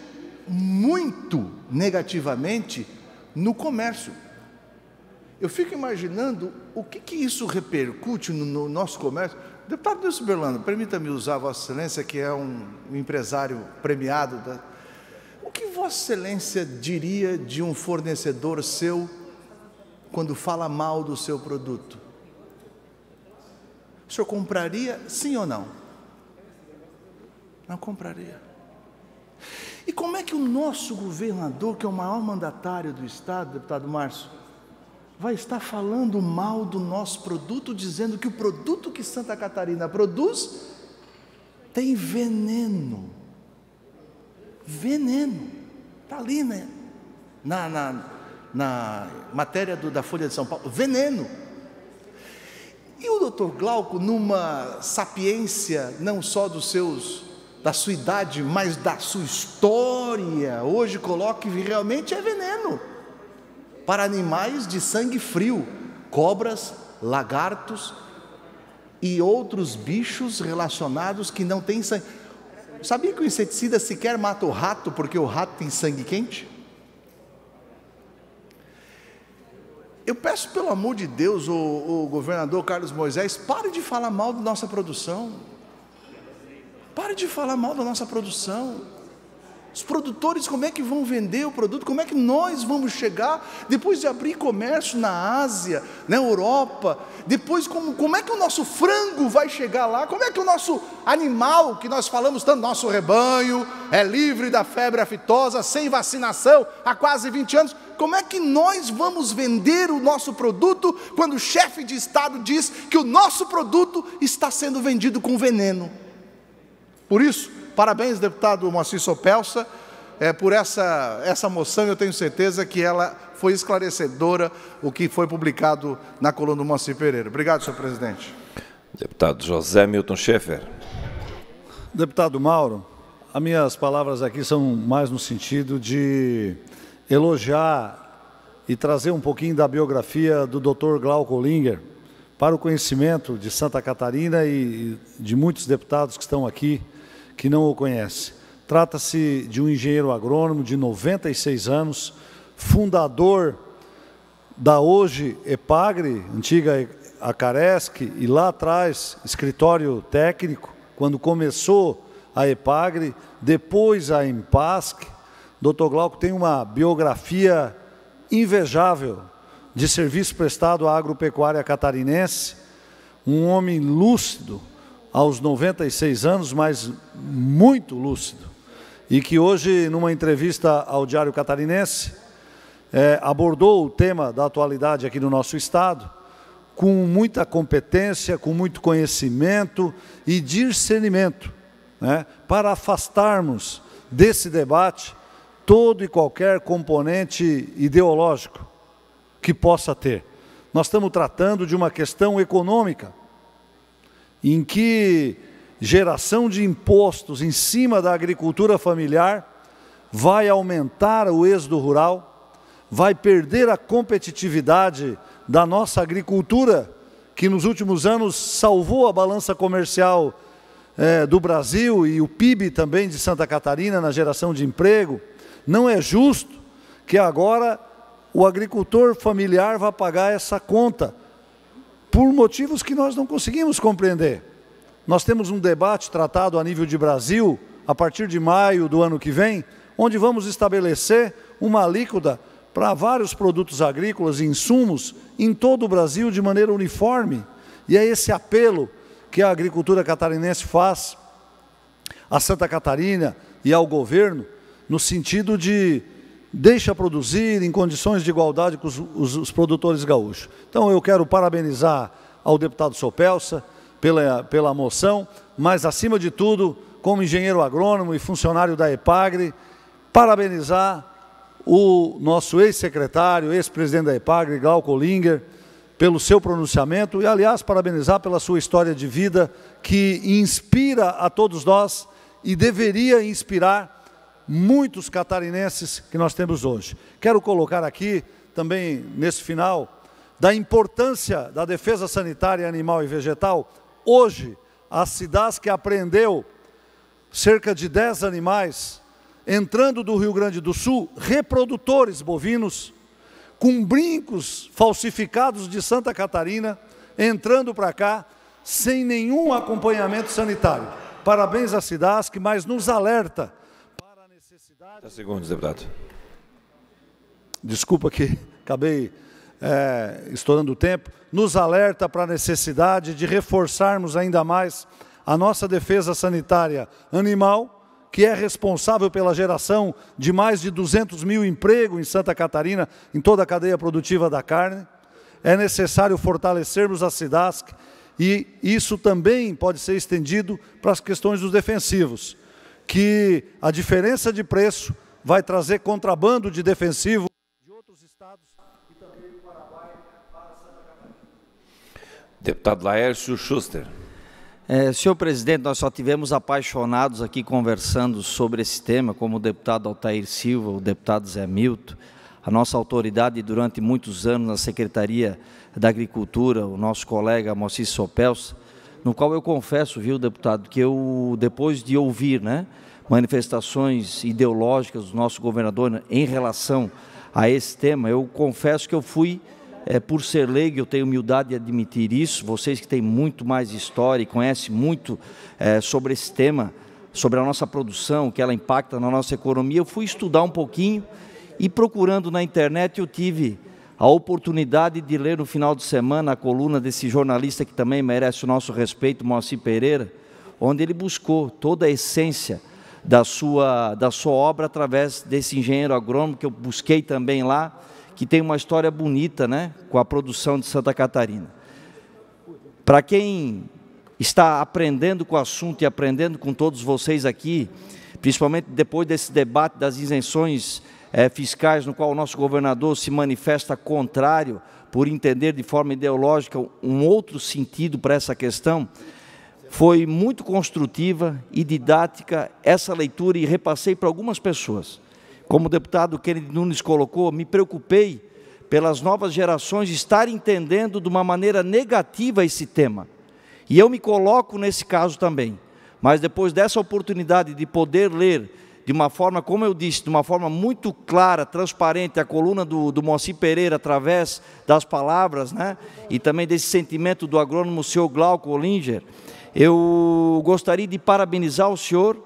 muito negativamente no comércio. Eu fico imaginando o que isso repercute no nosso comércio. Deputado Nilson Berlando, permita-me usar Vossa Excelência, que é um empresário premiado. O que Vossa Vossa Excelência diria de um fornecedor seu quando fala mal do seu produto? O senhor compraria, sim ou não? Não compraria. E como é que o nosso governador, que é o maior mandatário do Estado, deputado Márcio, vai estar falando mal do nosso produto, dizendo que o produto que Santa Catarina produz tem veneno? Veneno. Está ali, né? Na matéria da Folha de São Paulo. Veneno. E o doutor Glauco, numa sapiência não só da sua idade, mas da sua história, hoje coloca que realmente é veneno para animais de sangue frio, cobras, lagartos e outros bichos relacionados que não têm sangue. Sabia que o inseticida sequer mata o rato porque o rato tem sangue quente? Eu peço, pelo amor de Deus, o governador Carlos Moisés, pare de falar mal da nossa produção. Pare de falar mal da nossa produção. Os produtores, como é que vão vender o produto? Como é que nós vamos chegar, depois de abrir comércio na Ásia, na Europa? Depois, como é que o nosso frango vai chegar lá? Como é que o nosso animal, que nós falamos tanto, nosso rebanho, é livre da febre aftosa, sem vacinação, há quase 20 anos, como é que nós vamos vender o nosso produto, quando o chefe de Estado diz que o nosso produto está sendo vendido com veneno? Por isso, parabéns, deputado Moacir Sopelsa, por essa moção. Eu tenho certeza que ela foi esclarecedora, o que foi publicado na coluna do Moacir Pereira. Obrigado, senhor presidente. Deputado José Milton Schaeffer. Deputado Mauro, as minhas palavras aqui são mais no sentido de elogiar e trazer um pouquinho da biografia do Dr. Glauco Linger para o conhecimento de Santa Catarina e de muitos deputados que estão aqui que não o conhecem. Trata-se de um engenheiro agrônomo de 96 anos, fundador da hoje EPAGRE, antiga Acaresc, e lá atrás, escritório técnico, quando começou a EPAGRE, depois a EMPASC. Dr. Glauco tem uma biografia invejável de serviço prestado à agropecuária catarinense, um homem lúcido, aos 96 anos, mas muito lúcido, e que hoje, numa entrevista ao Diário Catarinense, abordou o tema da atualidade aqui no nosso Estado, com muita competência, com muito conhecimento e discernimento, né, para afastarmos desse debate todo e qualquer componente ideológico que possa ter. Nós estamos tratando de uma questão econômica, em que geração de impostos em cima da agricultura familiar vai aumentar o êxodo rural, vai perder a competitividade da nossa agricultura, que nos últimos anos salvou a balança comercial do Brasil e o PIB também de Santa Catarina na geração de emprego. Não é justo que agora o agricultor familiar vá pagar essa conta, por motivos que nós não conseguimos compreender. Nós temos um debate tratado a nível de Brasil, a partir de maio do ano que vem, onde vamos estabelecer uma alíquota para vários produtos agrícolas e insumos em todo o Brasil de maneira uniforme. E é esse apelo que a agricultura catarinense faz a Santa Catarina e ao governo, no sentido de deixa produzir em condições de igualdade com os produtores gaúchos. Então eu quero parabenizar ao deputado Sopelsa pela moção, mas acima de tudo, como engenheiro agrônomo e funcionário da EPAGRE, parabenizar o nosso ex-secretário, ex-presidente da EPAGRE, Glauco Linger, pelo seu pronunciamento e, aliás, parabenizar pela sua história de vida, que inspira a todos nós e deveria inspirar muitos catarinenses que nós temos hoje. Quero colocar aqui, também nesse final, da importância da defesa sanitária animal e vegetal. Hoje, a Cidasc apreendeu cerca de 10 animais, entrando do Rio Grande do Sul, reprodutores bovinos, com brincos falsificados de Santa Catarina, entrando para cá, sem nenhum acompanhamento sanitário. Parabéns à Cidasc, mas nos alerta para a necessidade 30 segundos, deputado. Desculpa que acabei estourando o tempo, nos alerta para a necessidade de reforçarmos ainda mais a nossa defesa sanitária animal, que é responsável pela geração de mais de 200 mil empregos em Santa Catarina, em toda a cadeia produtiva da carne. É necessário fortalecermos a SIDASC e isso também pode ser estendido para as questões dos defensivos, que a diferença de preço vai trazer contrabando de defensivo de outros estados e também do Paraguai para Santa Catarina. Deputado Laércio Schuster. Senhor presidente, nós só tivemos apaixonados aqui conversando sobre esse tema, como o deputado Altair Silva, o deputado Zé Milton, a nossa autoridade durante muitos anos na Secretaria da Agricultura, o nosso colega Moacir Sopelsa, no qual eu confesso, viu, deputado, que eu, depois de ouvir, manifestações ideológicas do nosso governador em relação a esse tema, eu confesso que eu fui, por ser leigo, eu tenho humildade de admitir isso, vocês que têm muito mais história e conhecem muito sobre esse tema, sobre a nossa produção, que ela impacta na nossa economia, eu fui estudar um pouquinho e procurando na internet eu tive a oportunidade de ler no final de semana a coluna desse jornalista que também merece o nosso respeito, Moacir Pereira, onde ele buscou toda a essência da sua obra através desse engenheiro agrônomo que eu busquei também lá, que tem uma história bonita, com a produção de Santa Catarina. Para quem está aprendendo com o assunto e aprendendo com todos vocês aqui, principalmente depois desse debate das isenções fiscais, no qual o nosso governador se manifesta contrário, por entender de forma ideológica um outro sentido para essa questão, foi muito construtiva e didática essa leitura e repassei para algumas pessoas. Como o deputado Kennedy Nunes colocou, me preocupei pelas novas gerações estarem entendendo de uma maneira negativa esse tema. E eu me coloco nesse caso também. Mas depois dessa oportunidade de poder ler de uma forma, como eu disse, de uma forma muito clara, transparente, a coluna do Moacir Pereira, através das palavras, e também desse sentimento do agrônomo, o senhor Glauco Olinger, eu gostaria de parabenizar o senhor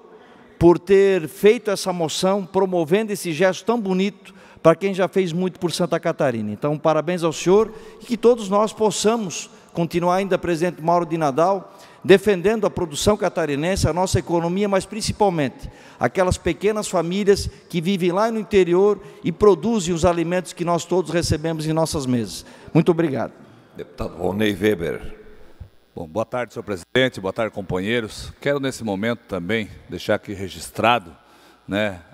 por ter feito essa moção, promovendo esse gesto tão bonito para quem já fez muito por Santa Catarina. Então, parabéns ao senhor e que todos nós possamos continuar ainda, presidente Mauro de Nadal, defendendo a produção catarinense, a nossa economia, mas principalmente aquelas pequenas famílias que vivem lá no interior e produzem os alimentos que nós todos recebemos em nossas mesas. Muito obrigado. Deputado Rony Weber. Bom, boa tarde, senhor presidente, boa tarde, companheiros. Quero, nesse momento, também deixar aqui registrado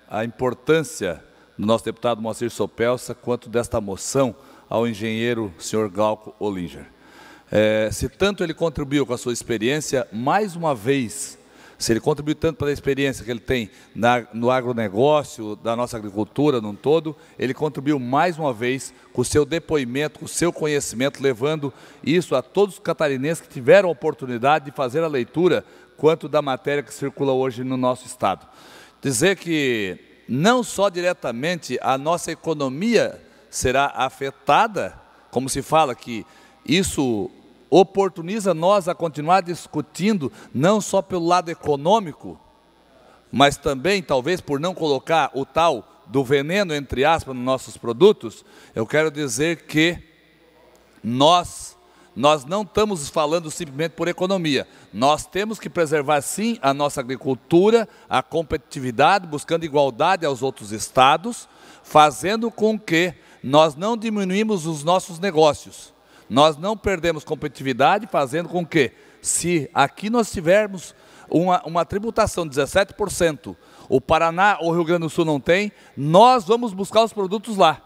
a importância do nosso deputado Moacir Sopelsa quanto desta moção ao engenheiro senhor Glauco Olinger. Se tanto ele contribuiu com a sua experiência, mais uma vez, se ele contribuiu tanto para a experiência que ele tem no agronegócio, da nossa agricultura num todo, ele contribuiu mais uma vez com o seu depoimento, com o seu conhecimento, levando isso a todos os catarinenses que tiveram a oportunidade de fazer a leitura quanto da matéria que circula hoje no nosso estado. Dizer que não só diretamente a nossa economia será afetada, como se fala que isso oportuniza nós a continuar discutindo, não só pelo lado econômico, mas também, talvez, por não colocar o tal do veneno, entre aspas, nos nossos produtos. Eu quero dizer que nós não estamos falando simplesmente por economia. Nós temos que preservar, sim, a nossa agricultura, a competitividade, buscando igualdade aos outros estados, fazendo com que nós não diminuímos os nossos negócios. Nós não perdemos competitividade, fazendo com que, se aqui nós tivermos uma tributação de 17%, o Paraná ou o Rio Grande do Sul não tem, nós vamos buscar os produtos lá.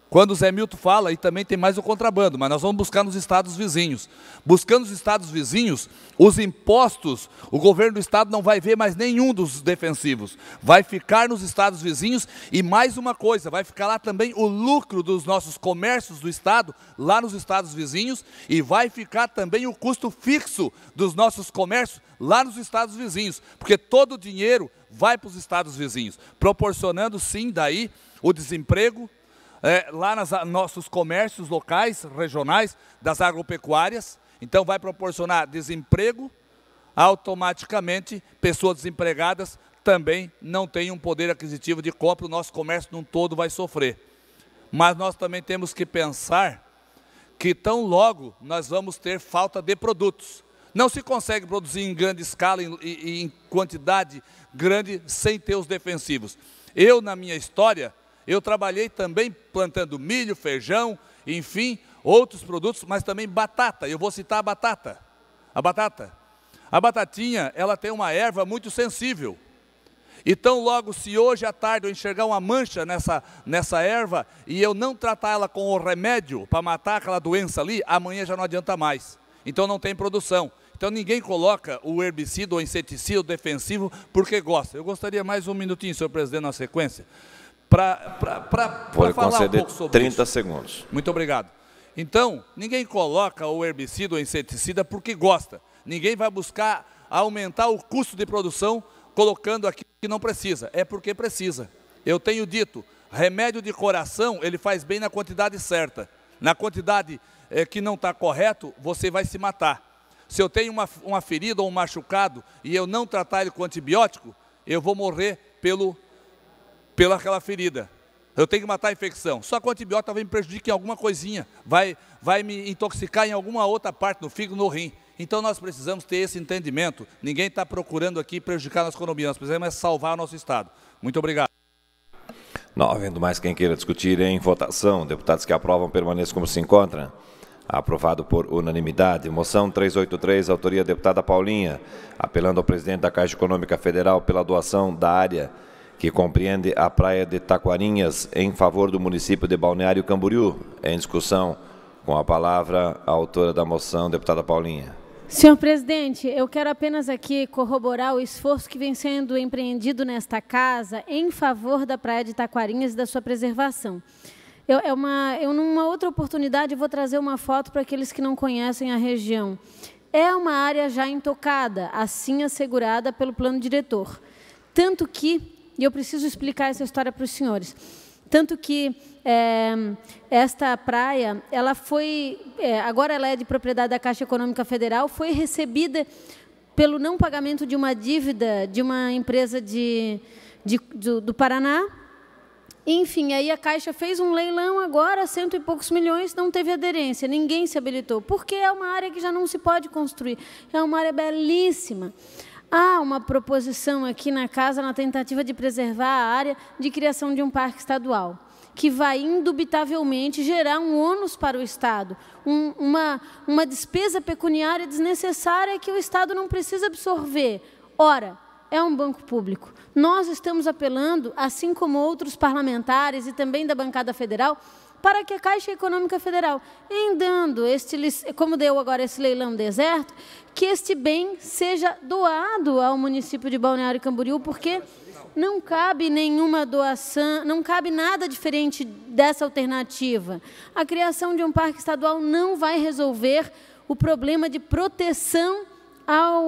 Quando o Zé Milton fala, e também tem mais o contrabando, mas nós vamos buscar nos estados vizinhos. Buscando os estados vizinhos, os impostos, o governo do estado não vai ver mais nenhum dos defensivos. Vai ficar nos estados vizinhos e mais uma coisa, vai ficar lá também o lucro dos nossos comércios do estado, lá nos estados vizinhos, e vai ficar também o custo fixo dos nossos comércios lá nos estados vizinhos, porque todo o dinheiro vai para os estados vizinhos, proporcionando sim daí o desemprego, lá nos nossos comércios locais, regionais, das agropecuárias. Então vai proporcionar desemprego, automaticamente pessoas desempregadas também não tem um poder aquisitivo de compra, o nosso comércio num todo vai sofrer. Mas nós também temos que pensar que tão logo nós vamos ter falta de produtos. Não se consegue produzir em grande escala e em quantidade grande sem ter os defensivos. Eu, na minha história, eu trabalhei também plantando milho, feijão, enfim, outros produtos, mas também batata. Eu vou citar a batata. A batatinha, ela tem uma erva muito sensível. Então, logo, se hoje à tarde eu enxergar uma mancha nessa erva e eu não tratar ela com o remédio para matar aquela doença ali, amanhã já não adianta mais. Então, não tem produção. Então, ninguém coloca o herbicida ou inseticida ou defensivo porque gosta. Eu gostaria mais um minutinho, senhor presidente, na sequência, para falar um pouco sobre 30 isso. segundos. Muito obrigado. Então, ninguém coloca o herbicida ou inseticida porque gosta. Ninguém vai buscar aumentar o custo de produção colocando aqui que não precisa. É porque precisa. Eu tenho dito, remédio de coração, ele faz bem na quantidade certa. Na quantidade que não está correto, você vai se matar. Se eu tenho uma ferida ou um machucado e eu não tratar ele com antibiótico, eu vou morrer pelaquela ferida. Eu tenho que matar a infecção. Só que o antibiótico talvez me prejudique em alguma coisinha. Vai me intoxicar em alguma outra parte, no fígado, no rim. Então nós precisamos ter esse entendimento. Ninguém está procurando aqui prejudicar a nossa economia. Nós precisamos salvar o nosso Estado. Muito obrigado. Não havendo mais quem queira discutir em votação, deputados que aprovam permaneçam como se encontram. Aprovado por unanimidade. Moção 383, autoria da deputada Paulinha, apelando ao presidente da Caixa Econômica Federal pela doação da área que compreende a praia de Taquarinhas em favor do município de Balneário Camboriú. Em discussão, com a palavra a autora da moção, deputada Paulinha. Senhor presidente, eu quero apenas aqui corroborar o esforço que vem sendo empreendido nesta casa em favor da praia de Taquarinhas e da sua preservação. Eu numa outra oportunidade, vou trazer uma foto para aqueles que não conhecem a região. É uma área já intocada, assim assegurada pelo plano diretor. Tanto que, e eu preciso explicar essa história para os senhores, tanto que esta praia, ela foi, agora ela é de propriedade da Caixa Econômica Federal, foi recebida pelo não pagamento de uma dívida de uma empresa do Paraná. Enfim, aí a Caixa fez um leilão agora, 100 e poucos milhões, não teve aderência, ninguém se habilitou, porque é uma área que já não se pode construir, é uma área belíssima. Há uma proposição aqui na casa, na tentativa de preservar a área de criação de um parque estadual, que vai indubitavelmente gerar um ônus para o Estado, uma despesa pecuniária desnecessária que o Estado não precisa absorver. Ora, é um banco público. Nós estamos apelando, assim como outros parlamentares e também da bancada federal, para que a Caixa Econômica Federal, em dando como deu agora esse leilão deserto, que este bem seja doado ao município de Balneário Camboriú, porque não cabe nenhuma doação, não cabe nada diferente dessa alternativa. A criação de um parque estadual não vai resolver o problema de proteção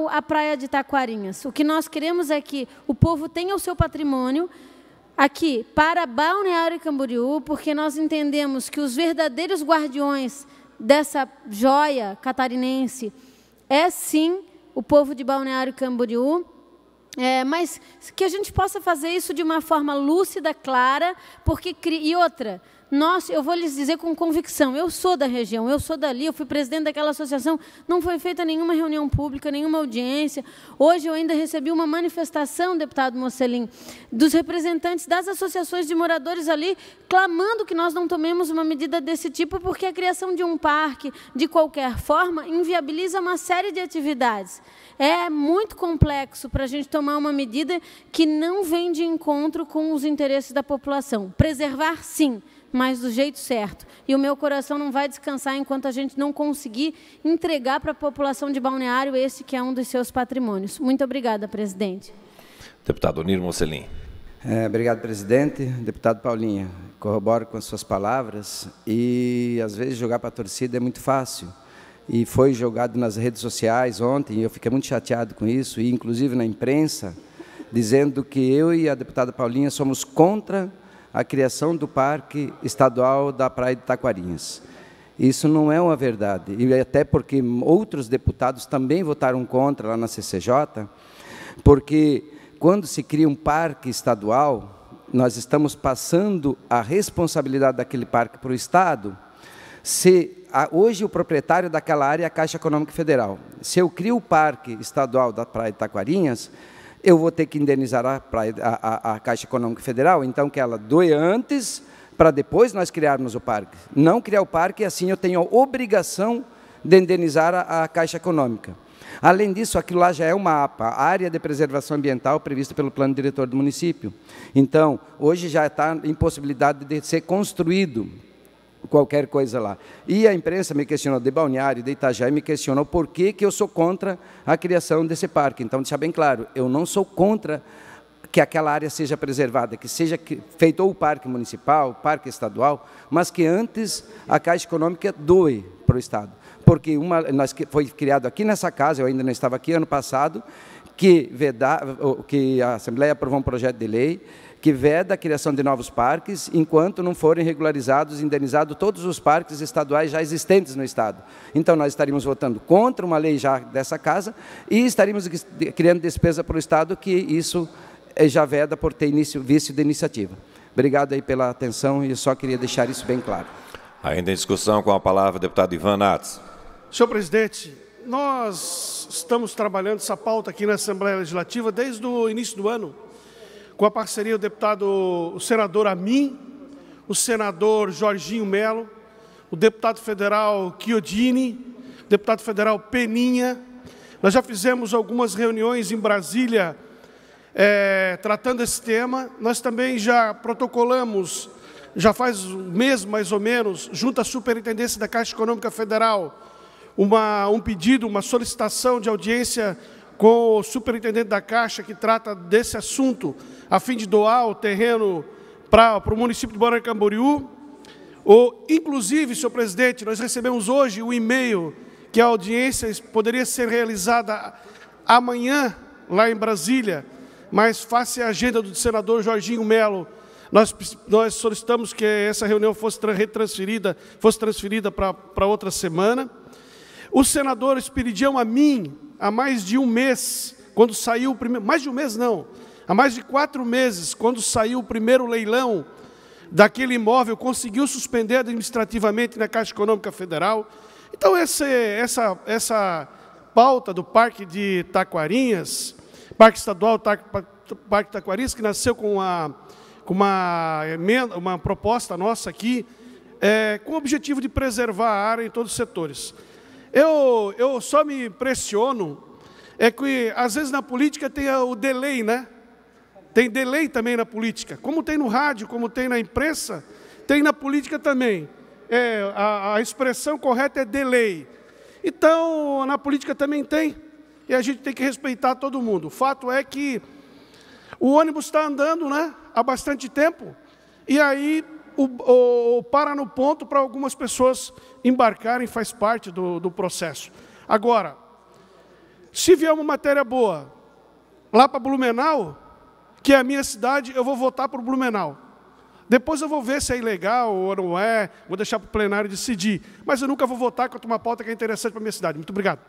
à praia de Taquarinhas. O que nós queremos é que o povo tenha o seu patrimônio aqui para Balneário Camboriú, porque nós entendemos que os verdadeiros guardiões dessa joia catarinense é sim o povo de Balneário Camboriú, mas que a gente possa fazer isso de uma forma lúcida, clara, porque e outra. Eu vou lhes dizer com convicção, eu sou da região, eu sou dali, eu fui presidente daquela associação, não foi feita nenhuma reunião pública, nenhuma audiência. Hoje eu ainda recebi uma manifestação, deputado Mocelin, dos representantes das associações de moradores ali, clamando que nós não tomemos uma medida desse tipo, porque a criação de um parque, de qualquer forma, inviabiliza uma série de atividades. É muito complexo para a gente tomar uma medida que não vem de encontro com os interesses da população. Preservar, sim, mas do jeito certo. E o meu coração não vai descansar enquanto a gente não conseguir entregar para a população de Balneário esse que é um dos seus patrimônios. Muito obrigada, presidente. Deputado Onir Mocelin. Obrigado, presidente. Deputado Paulinha, corroboro com as suas palavras e, às vezes, jogar para a torcida é muito fácil. E foi jogado nas redes sociais ontem, e eu fiquei muito chateado com isso, e inclusive na imprensa, dizendo que eu e a deputada Paulinha somos contra a criação do Parque Estadual da Praia de Taquarinhas. Isso não é uma verdade, e até porque outros deputados também votaram contra lá na CCJ, porque quando se cria um parque estadual, nós estamos passando a responsabilidade daquele parque para o Estado. Hoje o proprietário daquela área é a Caixa Econômica Federal. Se eu crio o parque estadual da Praia de Taquarinhas, eu vou ter que indenizar a Caixa Econômica Federal, então que ela doe antes, para depois nós criarmos o parque. Não criar o parque, assim eu tenho a obrigação de indenizar a Caixa Econômica. Além disso, aquilo lá já é uma APA, Área de Preservação Ambiental, prevista pelo Plano Diretor do município. Então, hoje já está em possibilidade de ser construído qualquer coisa lá. E a imprensa me questionou de Balneário, de Itajaí, me questionou por que eu sou contra a criação desse parque. Então, deixar bem claro, eu não sou contra que aquela área seja preservada, que seja feito ou o parque municipal, o parque estadual, mas que antes a Caixa Econômica doe para o Estado. Porque foi criado aqui nessa casa, eu ainda não estava aqui, ano passado, que a Assembleia aprovou um projeto de lei que veda a criação de novos parques, enquanto não forem regularizados e indenizados todos os parques estaduais já existentes no Estado. Então, nós estaríamos votando contra uma lei já dessa casa e estaríamos criando despesa para o Estado, que isso já veda por ter vício de iniciativa. Obrigado aí pela atenção e eu só queria deixar isso bem claro. Ainda em discussão, com a palavra o deputado Ivan Nats. Senhor presidente, nós estamos trabalhando essa pauta aqui na Assembleia Legislativa desde o início do ano, com a parceria do o senador Amin, o senador Jorginho Melo, o deputado federal Chiodini, o deputado federal Peninha. Nós já fizemos algumas reuniões em Brasília tratando esse tema. Nós também já protocolamos, já faz um mês mais ou menos, junto à Superintendência da Caixa Econômica Federal, um pedido, uma solicitação de audiência com o superintendente da Caixa, que trata desse assunto, a fim de doar o terreno para o município de Balneário Camboriú. Inclusive, senhor presidente, nós recebemos hoje o e-mail que a audiência poderia ser realizada amanhã, lá em Brasília, mas face à agenda do senador Jorginho Melo, nós solicitamos que essa reunião fosse transferida para outra semana. Os senadores pediam a mim, há mais de um mês, quando saiu o primeiro... Mais de um mês, não. Há mais de 4 meses, quando saiu o primeiro leilão daquele imóvel, conseguiu suspender administrativamente na Caixa Econômica Federal. Então, essa pauta do Parque de Taquarinhas, Parque Estadual Parque Taquarinhas, que nasceu com uma proposta nossa aqui, com o objetivo de preservar a área em todos os setores. Eu só me impressiono, que às vezes na política tem o delay, né? Tem delay também na política. Como tem no rádio, como tem na imprensa, tem na política também. A expressão correta é delay. Então, na política também tem. E a gente tem que respeitar todo mundo. O fato é que o ônibus está andando, né, há bastante tempo. E aí para no ponto para algumas pessoas embarcarem, faz parte do processo. Agora, se vier uma matéria boa lá para Blumenau, que é a minha cidade, eu vou votar para o Blumenau. Depois eu vou ver se é ilegal ou não é, vou deixar para o plenário decidir. Mas eu nunca vou votar contra uma pauta que é interessante para a minha cidade. Muito obrigado.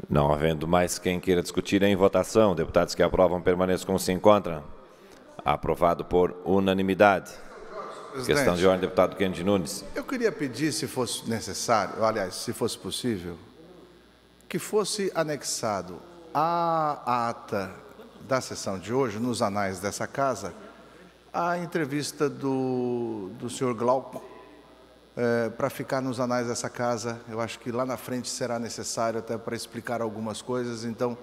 Não havendo mais quem queira discutir em votação, deputados que aprovam permaneçam como se encontram. Aprovado por unanimidade. Presidente, questão de ordem, deputado Kennedy Nunes. Eu queria pedir, se fosse necessário, aliás, se fosse possível, que fosse anexado à ata da sessão de hoje, nos anais dessa casa, a entrevista do senhor Glauco, para ficar nos anais dessa casa. Eu acho que lá na frente será necessário até para explicar algumas coisas. Então,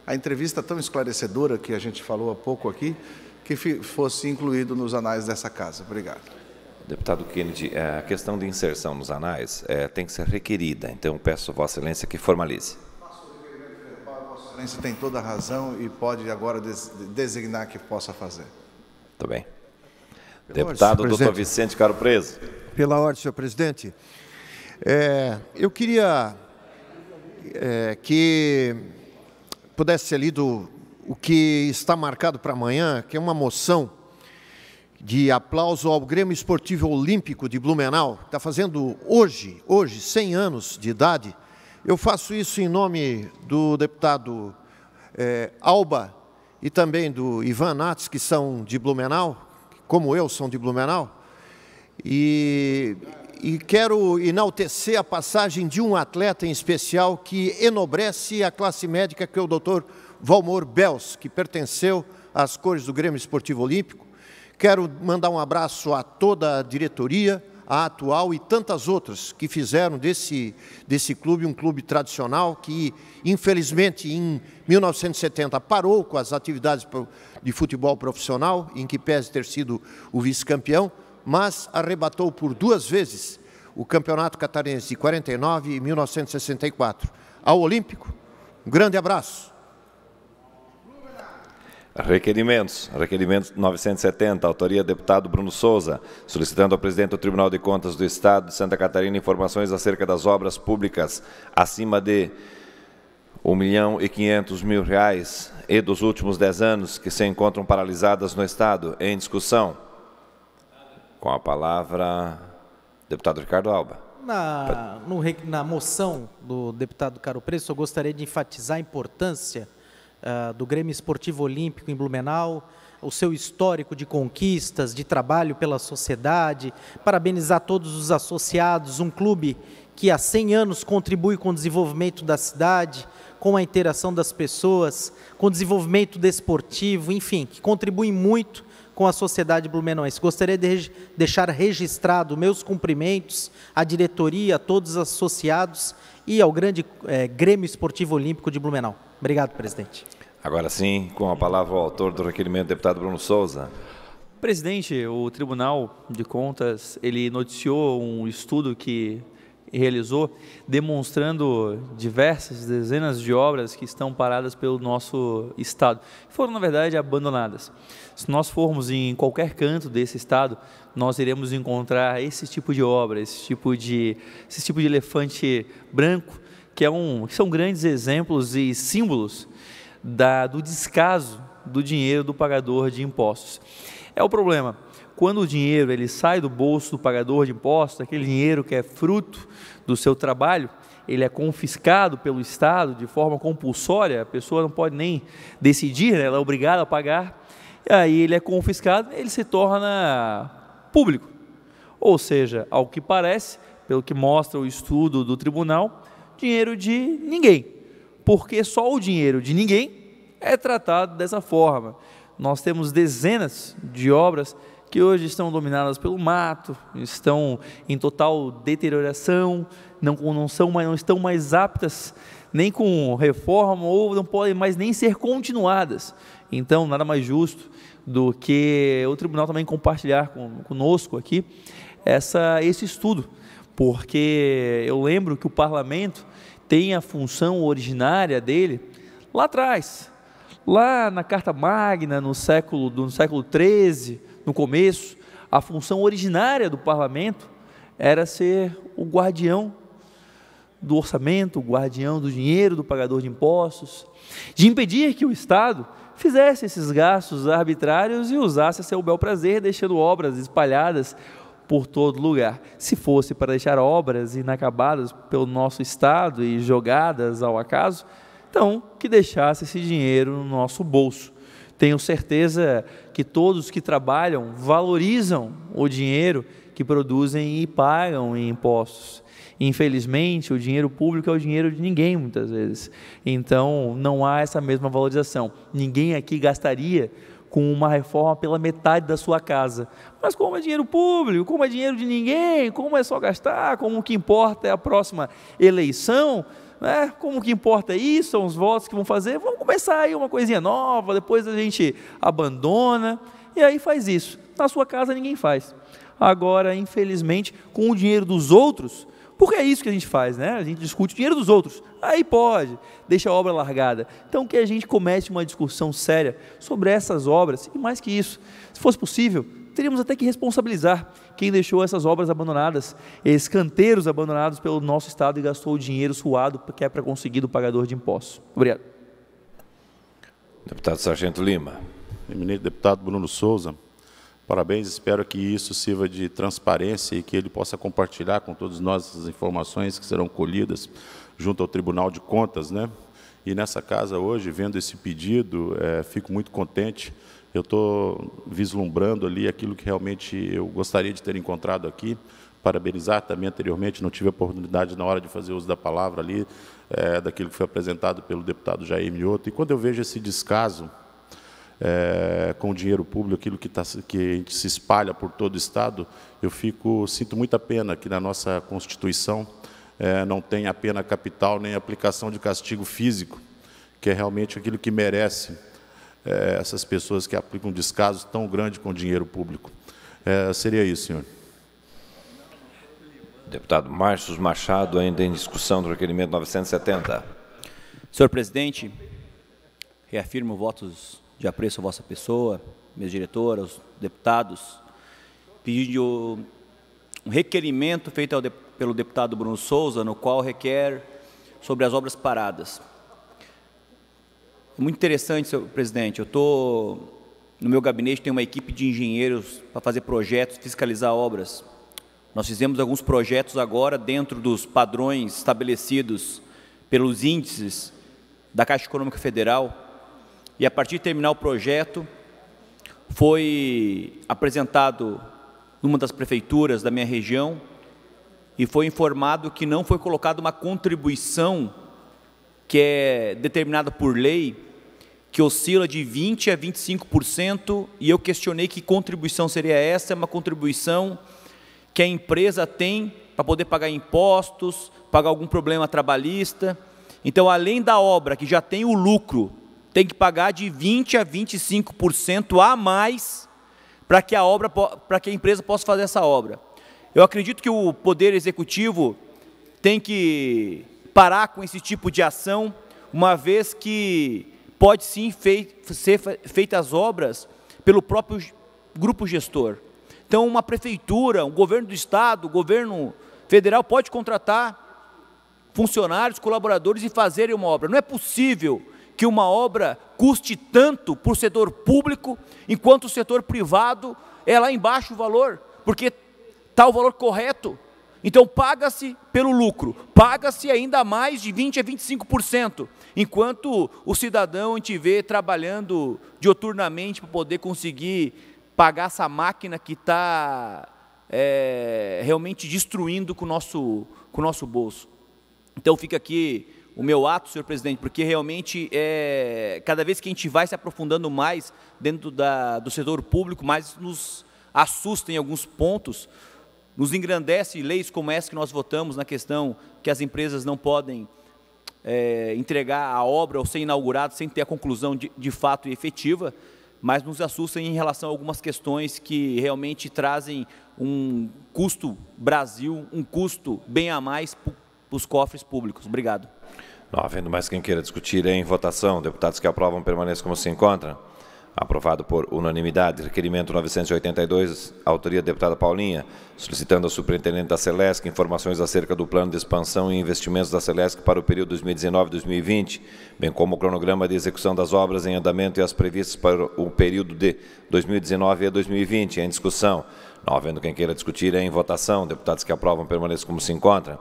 a entrevista tão esclarecedora que a gente falou há pouco aqui, que fosse incluído nos anais dessa casa. Obrigado. Deputado Kennedy, a questão de inserção nos anais tem que ser requerida, então peço a Vossa Excelência que formalize. Vossa Excelência tem toda a razão e pode agora designar que possa fazer. Muito bem. Deputado Dr. Vicente Caro Preso. Pela ordem, senhor presidente. Eu queria que pudesse ser lido o que está marcado para amanhã, que é uma moção de aplauso ao Grêmio Esportivo Olímpico de Blumenau, que está fazendo hoje 100 anos de idade. Eu faço isso em nome do deputado Alba e também do Ivan Nats, que são de Blumenau, como eu, são de Blumenau. E quero enaltecer a passagem de um atleta em especial que enobrece a classe médica, que é o Dr. Valmor Bels, que pertenceu às cores do Grêmio Esportivo Olímpico. Quero mandar um abraço a toda a diretoria, a atual e tantas outras que fizeram desse clube um clube tradicional que, infelizmente, em 1970 parou com as atividades de futebol profissional, em que pese ter sido o vice-campeão, mas arrebatou por 2 vezes o Campeonato Catarinense de 49 e 1964. Ao Olímpico, um grande abraço. Requerimentos 970, autoria deputado Bruno Souza, solicitando ao presidente do Tribunal de Contas do Estado de Santa Catarina informações acerca das obras públicas acima de R$1.500.000 e dos últimos 10 anos que se encontram paralisadas no Estado. Em discussão. Com a palavra, deputado Ricardo Alba. Na moção do deputado Caro Preço, eu gostaria de enfatizar a importância do Grêmio Esportivo Olímpico em Blumenau, o seu histórico de conquistas, de trabalho pela sociedade, parabenizar todos os associados, um clube que há 100 anos contribui com o desenvolvimento da cidade, com a interação das pessoas, com o desenvolvimento desportivo, enfim, que contribui muito com a sociedade blumenauense. Gostaria de deixar registrado meus cumprimentos à diretoria, a todos os associados e ao grande Grêmio Esportivo Olímpico de Blumenau. Obrigado, presidente. Agora sim, com a palavra o autor do requerimento, deputado Bruno Souza. Presidente, o Tribunal de Contas, ele noticiou um estudo que realizou, demonstrando diversas dezenas de obras que estão paradas pelo nosso Estado. Foram, na verdade, abandonadas. Se nós formos em qualquer canto desse Estado, nós iremos encontrar esse tipo de obra, esse tipo de elefante branco, que são grandes exemplos e símbolos do descaso do dinheiro do pagador de impostos. É o problema. Quando o dinheiro ele sai do bolso do pagador de impostos, aquele dinheiro que é fruto do seu trabalho, ele é confiscado pelo Estado de forma compulsória, a pessoa não pode nem decidir, ela é obrigada a pagar, e aí ele é confiscado, ele se torna público. Ou seja, ao que parece, pelo que mostra o estudo do tribunal, dinheiro de ninguém, porque só o dinheiro de ninguém é tratado dessa forma. Nós temos dezenas de obras que hoje estão dominadas pelo mato, estão em total deterioração, não estão mais aptas nem com reforma ou não podem mais nem ser continuadas. Então, nada mais justo do que o tribunal também compartilhar conosco aqui esse estudo, porque eu lembro que o parlamento tem a função originária dele lá atrás, lá na Carta Magna, no século XIII, no começo, a função originária do parlamento era ser o guardião do orçamento, o guardião do dinheiro do pagador de impostos, de impedir que o Estado fizesse esses gastos arbitrários e usasse a seu bel prazer, deixando obras espalhadas por todo lugar. Se fosse para deixar obras inacabadas pelo nosso Estado e jogadas ao acaso, então que deixasse esse dinheiro no nosso bolso. Tenho certeza que todos que trabalham valorizam o dinheiro que produzem e pagam em impostos. Infelizmente, o dinheiro público é o dinheiro de ninguém, muitas vezes. Então, não há essa mesma valorização. Ninguém aqui gastaria com uma reforma pela metade da sua casa. Mas como é dinheiro público, como é dinheiro de ninguém, como é só gastar, como o que importa é a próxima eleição, né? Como o que importa é isso, são os votos que vão fazer, vamos começar aí uma coisinha nova, depois a gente abandona, e aí faz isso. Na sua casa ninguém faz. Agora, infelizmente, com o dinheiro dos outros, porque é isso que a gente faz, né? A gente discute o dinheiro dos outros, aí pode, deixa a obra largada. Então, que a gente comece uma discussão séria sobre essas obras, e mais que isso, se fosse possível, teríamos até que responsabilizar quem deixou essas obras abandonadas, esses canteiros abandonados pelo nosso Estado e gastou o dinheiro suado que é para conseguir do pagador de impostos. Obrigado. Deputado Sargento Lima. Eminente deputado Bruno Souza, parabéns, espero que isso sirva de transparência e que ele possa compartilhar com todos nós as informações que serão colhidas junto ao Tribunal de Contas, né? E nessa casa hoje, vendo esse pedido, fico muito contente. Eu estou vislumbrando ali aquilo que realmente eu gostaria de ter encontrado aqui. Parabenizar também anteriormente, não tive a oportunidade na hora de fazer uso da palavra ali, daquilo que foi apresentado pelo deputado Jair Mioto. E quando eu vejo esse descaso com o dinheiro público, aquilo que a gente se espalha por todo o Estado, eu sinto muita pena que na nossa Constituição não tem a pena capital nem a aplicação de castigo físico, que é realmente aquilo que merece essas pessoas que aplicam um descaso tão grande com o dinheiro público. Seria isso, senhor. Deputado Márcio Machado, ainda em discussão do requerimento 970. Senhor presidente, reafirmo votos de apreço à vossa pessoa, mesa diretora, aos deputados, pedindo um requerimento feito pelo deputado Bruno Souza, no qual requer sobre as obras paradas. Muito interessante, senhor presidente, no meu gabinete tem uma equipe de engenheiros para fazer projetos, fiscalizar obras. Nós fizemos alguns projetos agora dentro dos padrões estabelecidos pelos índices da Caixa Econômica Federal, e a partir de terminar o projeto, foi apresentado numa das prefeituras da minha região e foi informado que não foi colocada uma contribuição que é determinada por lei, que oscila de 20% a 25%, e eu questionei que contribuição seria essa. É uma contribuição que a empresa tem para poder pagar impostos, pagar algum problema trabalhista. Então, além da obra que já tem o lucro, tem que pagar de 20% a 25% a mais para que a empresa possa fazer essa obra. Eu acredito que o Poder Executivo tem que parar com esse tipo de ação, uma vez que pode sim ser feitas as obras pelo próprio grupo gestor. Então, uma prefeitura, um governo do Estado, o governo federal pode contratar funcionários, colaboradores e fazerem uma obra. Não é possível que uma obra custe tanto para o setor público, enquanto o setor privado é lá embaixo o valor, porque está o valor correto. Então, paga-se pelo lucro, paga-se ainda mais de 20% a 25%, enquanto o cidadão a gente vê trabalhando dioturnamente para poder conseguir pagar essa máquina que está realmente destruindo com o nosso bolso. Então, fica aqui o meu ato, senhor presidente, porque realmente, cada vez que a gente vai se aprofundando mais dentro do setor público, mais nos assusta em alguns pontos, nos engrandece leis como essa que nós votamos na questão que as empresas não podem entregar a obra ou ser inaugurado sem ter a conclusão de fato e efetiva, mas nos assusta em relação a algumas questões que realmente trazem um custo Brasil, um custo bem a mais para os cofres públicos. Obrigado. Não havendo mais quem queira discutir em votação, deputados que aprovam permaneçam como se encontram. Aprovado por unanimidade, requerimento 982, autoria da deputada Paulinha, solicitando ao superintendente da Celesc informações acerca do plano de expansão e investimentos da Celesc para o período 2019-2020, bem como o cronograma de execução das obras em andamento e as previstas para o período de 2019 a 2020. Em discussão, não havendo quem queira discutir em votação, deputados que aprovam permaneçam como se encontram.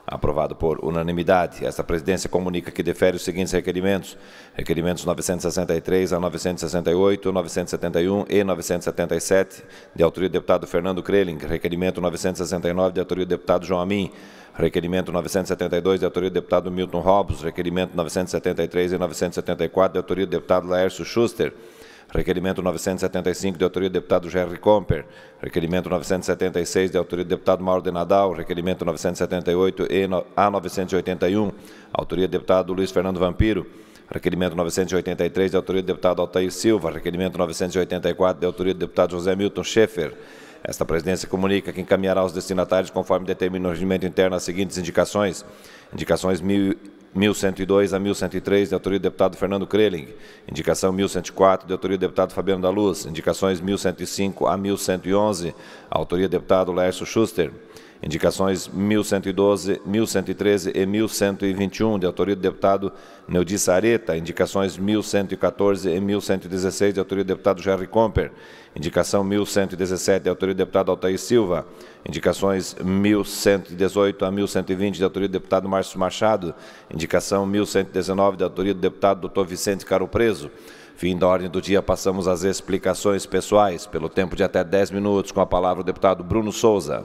Aprovado por unanimidade. Esta presidência comunica que defere os seguintes requerimentos. Requerimentos 963 a 968, 971 e 977, de autoria do deputado Fernando Kreling. Requerimento 969, de autoria do deputado João Amin. Requerimento 972, de autoria do deputado Milton Robbos. Requerimento 973 e 974, de autoria do deputado Laércio Schuster. Requerimento 975, de autoria do deputado Jerry Comper. Requerimento 976, de autoria do deputado Mauro de Nadal. Requerimento 978 e a 981, autoria do deputado Luiz Fernando Vampiro. Requerimento 983, de autoria do deputado Altair Silva. Requerimento 984, de autoria do deputado José Milton Schaeffer. Esta presidência comunica que encaminhará aos destinatários, conforme determina o regimento interno, as seguintes indicações. Indicações 1102 a 1103, de autoria do deputado Fernando Kreling. Indicação 1104, de autoria do deputado Fabiano da Luz. Indicações 1105 a 1111, autoria do deputado Laércio Schuster. Indicações 1112, 1113 e 1121, de autoria do deputado Neudi Sareta. Indicações 1114 e 1116, de autoria do deputado Jerry Comper. Indicação 1117, de autoria do deputado Altair Silva. Indicações 1118 a 1120, de autoria do deputado Márcio Machado. Indicação 1119, de autoria do deputado Dr. Vicente Caro Preso. Fim da ordem do dia, passamos às explicações pessoais, pelo tempo de até 10 minutos, com a palavra o deputado Bruno Souza.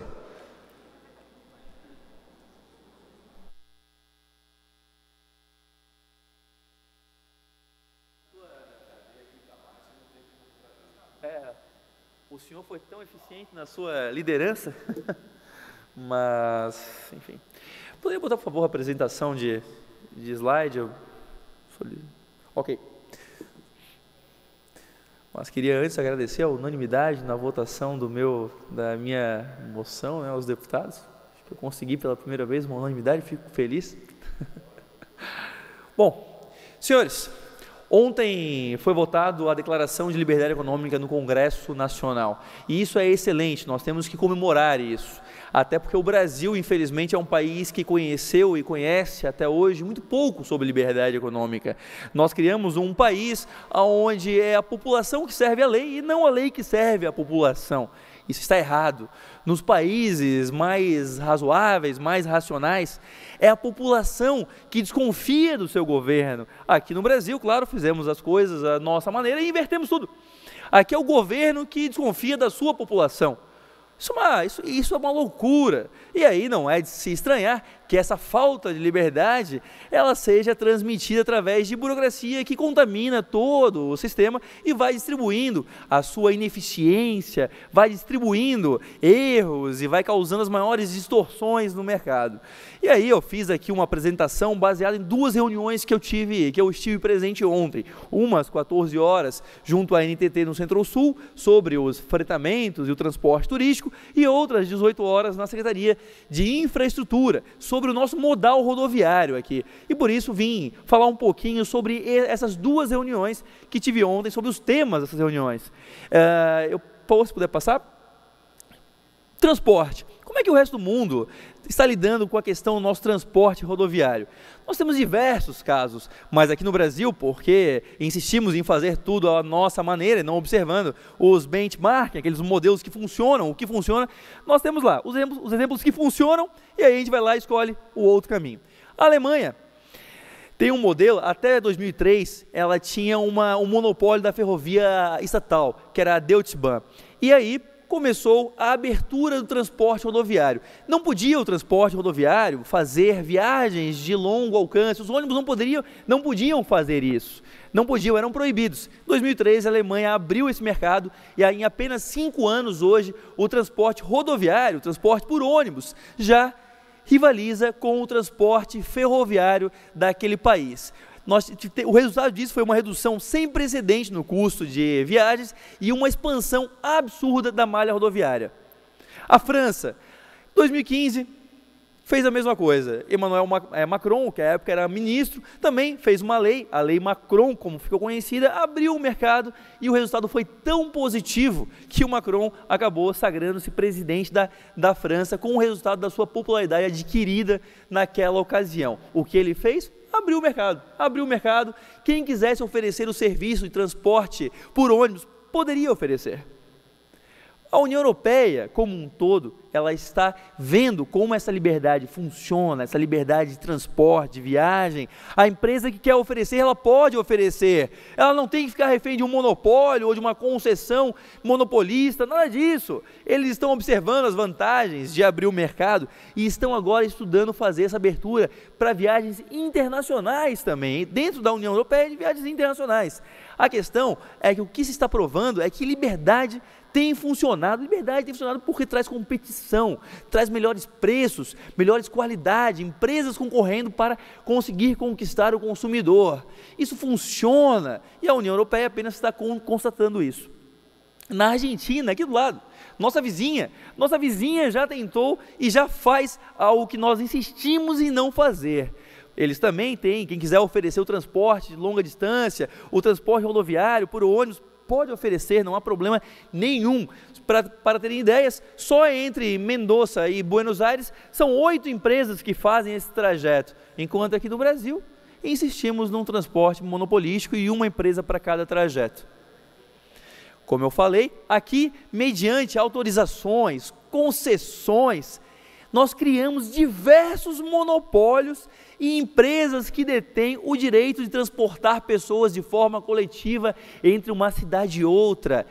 O senhor foi tão eficiente na sua liderança, mas, enfim. Poderia botar, por favor, a apresentação de slide? Ok. Mas queria antes agradecer a unanimidade na votação da minha moção, né, aos deputados. Acho que eu consegui pela primeira vez uma unanimidade, fico feliz. Bom, senhores, ontem foi votado a Declaração de Liberdade Econômica no Congresso Nacional. E isso é excelente, nós temos que comemorar isso. Até porque o Brasil, infelizmente, é um país que conheceu e conhece até hoje muito pouco sobre liberdade econômica. Nós criamos um país onde é a população que serve a lei e não a lei que serve a população. Isso está errado. Nos países mais razoáveis, mais racionais, é a população que desconfia do seu governo. Aqui no Brasil, claro, fizemos as coisas à nossa maneira e invertemos tudo. Aqui é o governo que desconfia da sua população. Isso é uma loucura. E aí não é de se estranhar que essa falta de liberdade ela seja transmitida através de burocracia que contamina todo o sistema e vai distribuindo a sua ineficiência, vai distribuindo erros e vai causando as maiores distorções no mercado. E aí eu fiz aqui uma apresentação baseada em duas reuniões que eu estive presente ontem. Uma às 14 horas, junto à NTT no Centro-Sul, sobre os fretamentos e o transporte turístico, e outra às 18 horas na Secretaria de Infraestrutura, sobre o nosso modal rodoviário aqui. E por isso vim falar um pouquinho sobre essas duas reuniões que tive ontem, sobre os temas dessas reuniões. Se puder passar? Transporte. Como é que o resto do mundo está lidando com a questão do nosso transporte rodoviário? Nós temos diversos casos, mas aqui no Brasil, porque insistimos em fazer tudo à nossa maneira, não observando os benchmarking, aqueles modelos que funcionam, o que funciona, nós temos lá os exemplos que funcionam e aí a gente vai lá e escolhe o outro caminho. A Alemanha tem um modelo, até 2003, ela tinha um monopólio da ferrovia estatal, que era a Deutsche Bahn. E aí começou a abertura do transporte rodoviário. Não podia o transporte rodoviário fazer viagens de longo alcance, os ônibus não podiam fazer isso, não podiam, eram proibidos. Em 2003 a Alemanha abriu esse mercado e aí, em apenas 5 anos hoje o transporte rodoviário, o transporte por ônibus, já rivaliza com o transporte ferroviário daquele país. O resultado disso foi uma redução sem precedente no custo de viagens e uma expansão absurda da malha rodoviária. A França, em 2015, fez a mesma coisa. Emmanuel Macron, que à época era ministro, também fez uma lei, a Lei Macron, como ficou conhecida, abriu o mercado e o resultado foi tão positivo que o Macron acabou sagrando-se presidente da França com o resultado da sua popularidade adquirida naquela ocasião. O que ele fez? Abriu o mercado, quem quisesse oferecer o serviço de transporte por ônibus, poderia oferecer. A União Europeia, como um todo, ela está vendo como essa liberdade funciona, essa liberdade de transporte, de viagem. A empresa que quer oferecer, ela pode oferecer. Ela não tem que ficar refém de um monopólio ou de uma concessão monopolista, nada disso. Eles estão observando as vantagens de abrir o mercado e estão agora estudando fazer essa abertura para viagens internacionais também, dentro da União Europeia, de viagens internacionais. A questão é que o que se está provando é que liberdade tem funcionado porque traz competição, traz melhores preços, melhores qualidade, empresas concorrendo para conseguir conquistar o consumidor. Isso funciona e a União Europeia apenas está constatando isso. Na Argentina, aqui do lado, nossa vizinha já tentou e já faz algo que nós insistimos em não fazer. Eles também têm, quem quiser oferecer o transporte de longa distância, o transporte rodoviário por ônibus, pode oferecer, não há problema nenhum. para terem ideias, só entre Mendoza e Buenos Aires são 8 empresas que fazem esse trajeto, enquanto aqui no Brasil insistimos num transporte monopolístico e uma empresa para cada trajeto. Como eu falei, aqui, mediante autorizações, concessões, nós criamos diversos monopólios e empresas que detêm o direito de transportar pessoas de forma coletiva entre uma cidade e outra.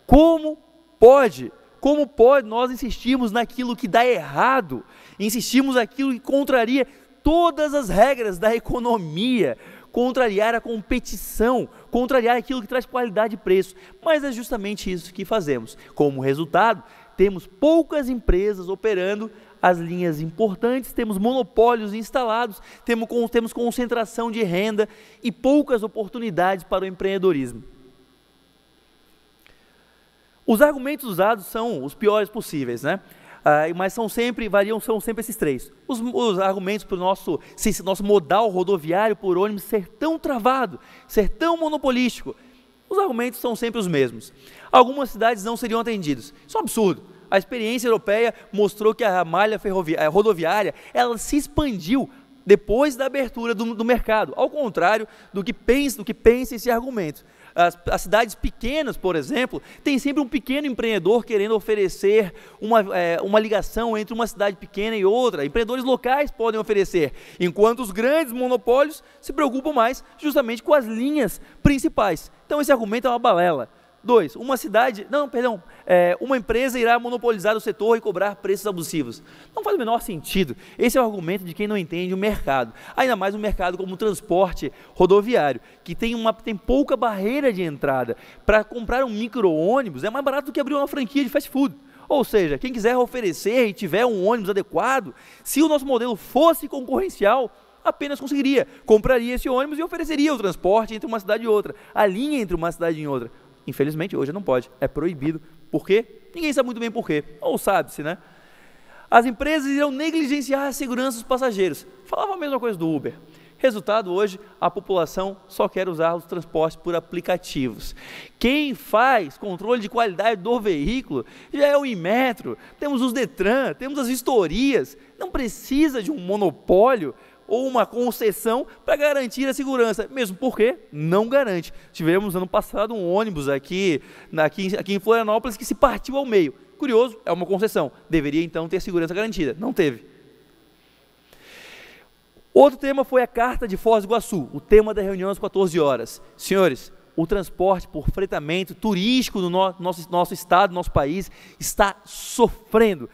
Como pode? Como pode nós insistirmos naquilo que dá errado? Insistimos naquilo que contraria todas as regras da economia, contrariar a competição, contrariar aquilo que traz qualidade e preço. Mas é justamente isso que fazemos. Como resultado, temos poucas empresas operando as linhas importantes, temos monopólios instalados, temos concentração de renda e poucas oportunidades para o empreendedorismo. Os argumentos usados são os piores possíveis, né? Mas são sempre esses 3. Os argumentos para o nosso modal rodoviário por ônibus ser tão travado, ser tão monopolístico, os argumentos são sempre os mesmos. Algumas cidades não seriam atendidas. Isso é um absurdo. A experiência europeia mostrou que a malha rodoviária ela se expandiu depois da abertura do mercado, ao contrário do que pensa esse argumento. As cidades pequenas, por exemplo, tem sempre um pequeno empreendedor querendo oferecer uma ligação entre uma cidade pequena e outra. Empreendedores locais podem oferecer, enquanto os grandes monopólios se preocupam mais justamente com as linhas principais. Então esse argumento é uma balela. 2, uma empresa irá monopolizar o setor e cobrar preços abusivos. Não faz o menor sentido. Esse é o argumento de quem não entende o mercado. Ainda mais um mercado como o transporte rodoviário, que tem pouca barreira de entrada. Para comprar um micro-ônibus é mais barato do que abrir uma franquia de fast food. Ou seja, quem quiser oferecer e tiver um ônibus adequado, se o nosso modelo fosse concorrencial, apenas compraria esse ônibus e ofereceria o transporte entre uma cidade e outra, a linha entre uma cidade e outra. Infelizmente, hoje não pode, é proibido. Por quê? Ninguém sabe muito bem por quê, ou sabe-se, né? As empresas irão negligenciar a segurança dos passageiros. Falava a mesma coisa do Uber. Resultado, hoje, a população só quer usar os transportes por aplicativos. Quem faz controle de qualidade do veículo já é o Inmetro, temos os Detran, temos as vistorias. Não precisa de um monopólio ou uma concessão para garantir a segurança, mesmo porque não garante. Tivemos ano passado um ônibus aqui em Florianópolis que se partiu ao meio. Curioso, é uma concessão, deveria então ter segurança garantida, não teve. Outro tema foi a Carta de Foz do Iguaçu, o tema da reunião às 14 horas. Senhores, o transporte por fretamento turístico no nosso estado, no nosso país, está sofrendo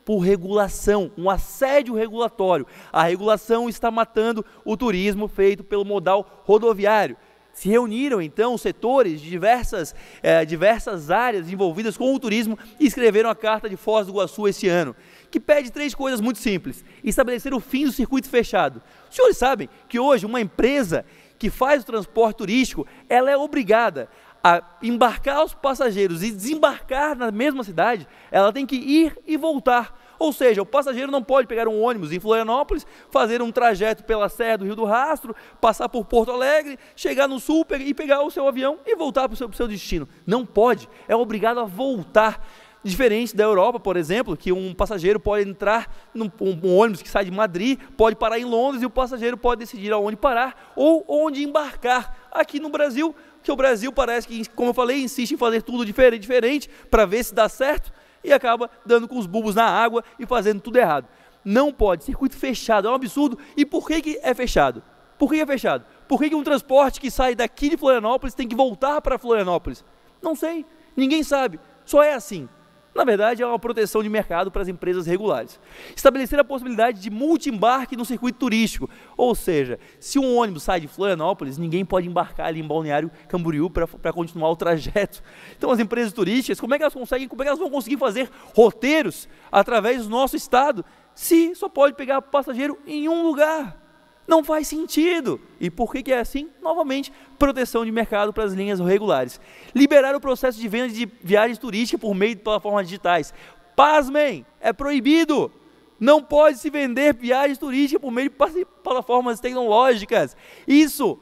por regulação, um assédio regulatório. A regulação está matando o turismo feito pelo modal rodoviário. Se reuniram, então, os setores de diversas áreas envolvidas com o turismo e escreveram a Carta de Foz do Iguaçu esse ano, que pede 3 coisas muito simples. Estabelecer o fim do circuito fechado. Os senhores sabem que hoje uma empresa que faz o transporte turístico, ela é obrigada a embarcar os passageiros e desembarcar na mesma cidade, ela tem que ir e voltar. Ou seja, o passageiro não pode pegar um ônibus em Florianópolis, fazer um trajeto pela Serra do Rio do Rastro, passar por Porto Alegre, chegar no sul e pegar o seu avião e voltar para o seu destino. Não pode, é obrigado a voltar. Diferente da Europa, por exemplo, que um passageiro pode entrar num ônibus que sai de Madrid, pode parar em Londres e o passageiro pode decidir aonde parar ou onde embarcar. Aqui no Brasil, que o Brasil parece que, como eu falei, insiste em fazer tudo diferente para ver se dá certo e acaba dando com os bulbos na água e fazendo tudo errado. Não pode, circuito fechado, é um absurdo. E por que é fechado? Por que é fechado? Por que um transporte que sai daqui de Florianópolis tem que voltar para Florianópolis? Não sei, ninguém sabe, só é assim. Na verdade, é uma proteção de mercado para as empresas regulares. Estabelecer a possibilidade de multi-embarque no circuito turístico. Ou seja, se um ônibus sai de Florianópolis, ninguém pode embarcar ali em Balneário Camboriú para continuar o trajeto. Então, as empresas turísticas, como é que elas vão conseguir fazer roteiros através do nosso estado, se só pode pegar passageiro em um lugar? Não faz sentido. E por que é assim? Novamente, proteção de mercado para as linhas regulares. Liberar o processo de venda de viagens turísticas por meio de plataformas digitais. Pasmem, é proibido. Não pode se vender viagens turísticas por meio de plataformas tecnológicas. Isso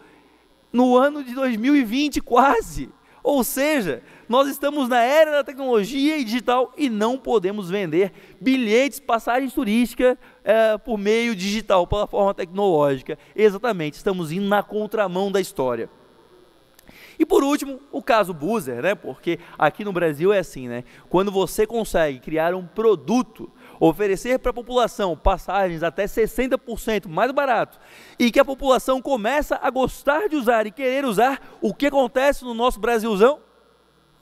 no ano de 2020 quase. Ou seja, nós estamos na era da tecnologia e digital e não podemos vender bilhetes, passagens turísticas por meio digital, pela forma tecnológica. Exatamente, estamos indo na contramão da história. E por último, o caso Buser, né? Porque aqui no Brasil é assim, né? Quando você consegue criar um produto, oferecer para a população passagens até 60% mais barato e que a população começa a gostar de usar e querer usar, o que acontece no nosso Brasilzão?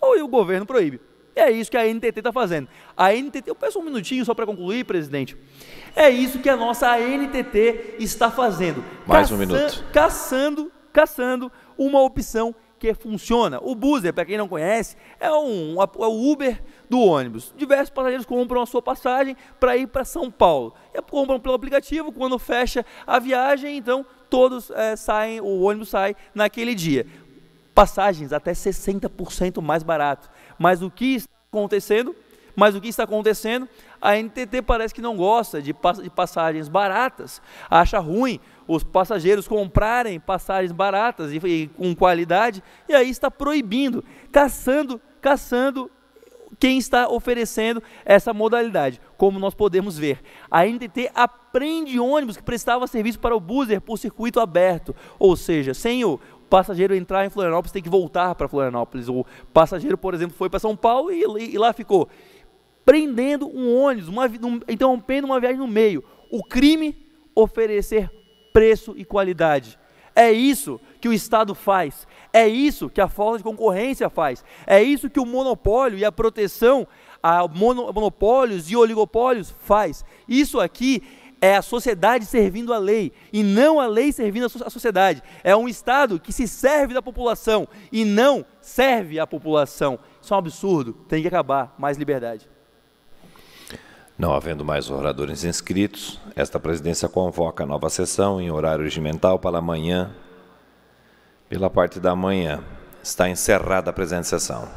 Ou o governo proíbe. E é isso que a ANTT está fazendo. A ANTT, eu peço um minutinho só para concluir, presidente. É isso que a nossa ANTT está fazendo. Mais um minuto. Caçando uma opção que funciona. O Buser, para quem não conhece, é o Uber do ônibus. Diversos passageiros compram a sua passagem para ir para São Paulo. E compram pelo aplicativo, quando fecha a viagem, então todos saem, o ônibus sai naquele dia. Passagens até 60% mais barato. Mas o que está acontecendo? A ANTT parece que não gosta de passagens baratas, acha ruim os passageiros comprarem passagens baratas e com qualidade, e aí está proibindo, caçando quem está oferecendo essa modalidade. Como nós podemos ver, a ANTT aprende ônibus que prestava serviço para o Buser por circuito aberto, ou seja, sem o passageiro entrar em Florianópolis, tem que voltar para Florianópolis. O passageiro, por exemplo, foi para São Paulo e lá ficou. Prendendo um ônibus, interrompendo uma viagem no meio. O crime, oferecer preço e qualidade. É isso que o Estado faz. É isso que a falta de concorrência faz. É isso que o monopólio e a proteção a monopólios e oligopólios faz. Isso aqui é a sociedade servindo a lei, e não a lei servindo a sociedade. É um Estado que se serve da população e não serve a população. Isso é um absurdo, tem que acabar. Mais liberdade. Não havendo mais oradores inscritos, esta presidência convoca a nova sessão em horário regimental para amanhã. Pela parte da manhã, está encerrada a presente sessão.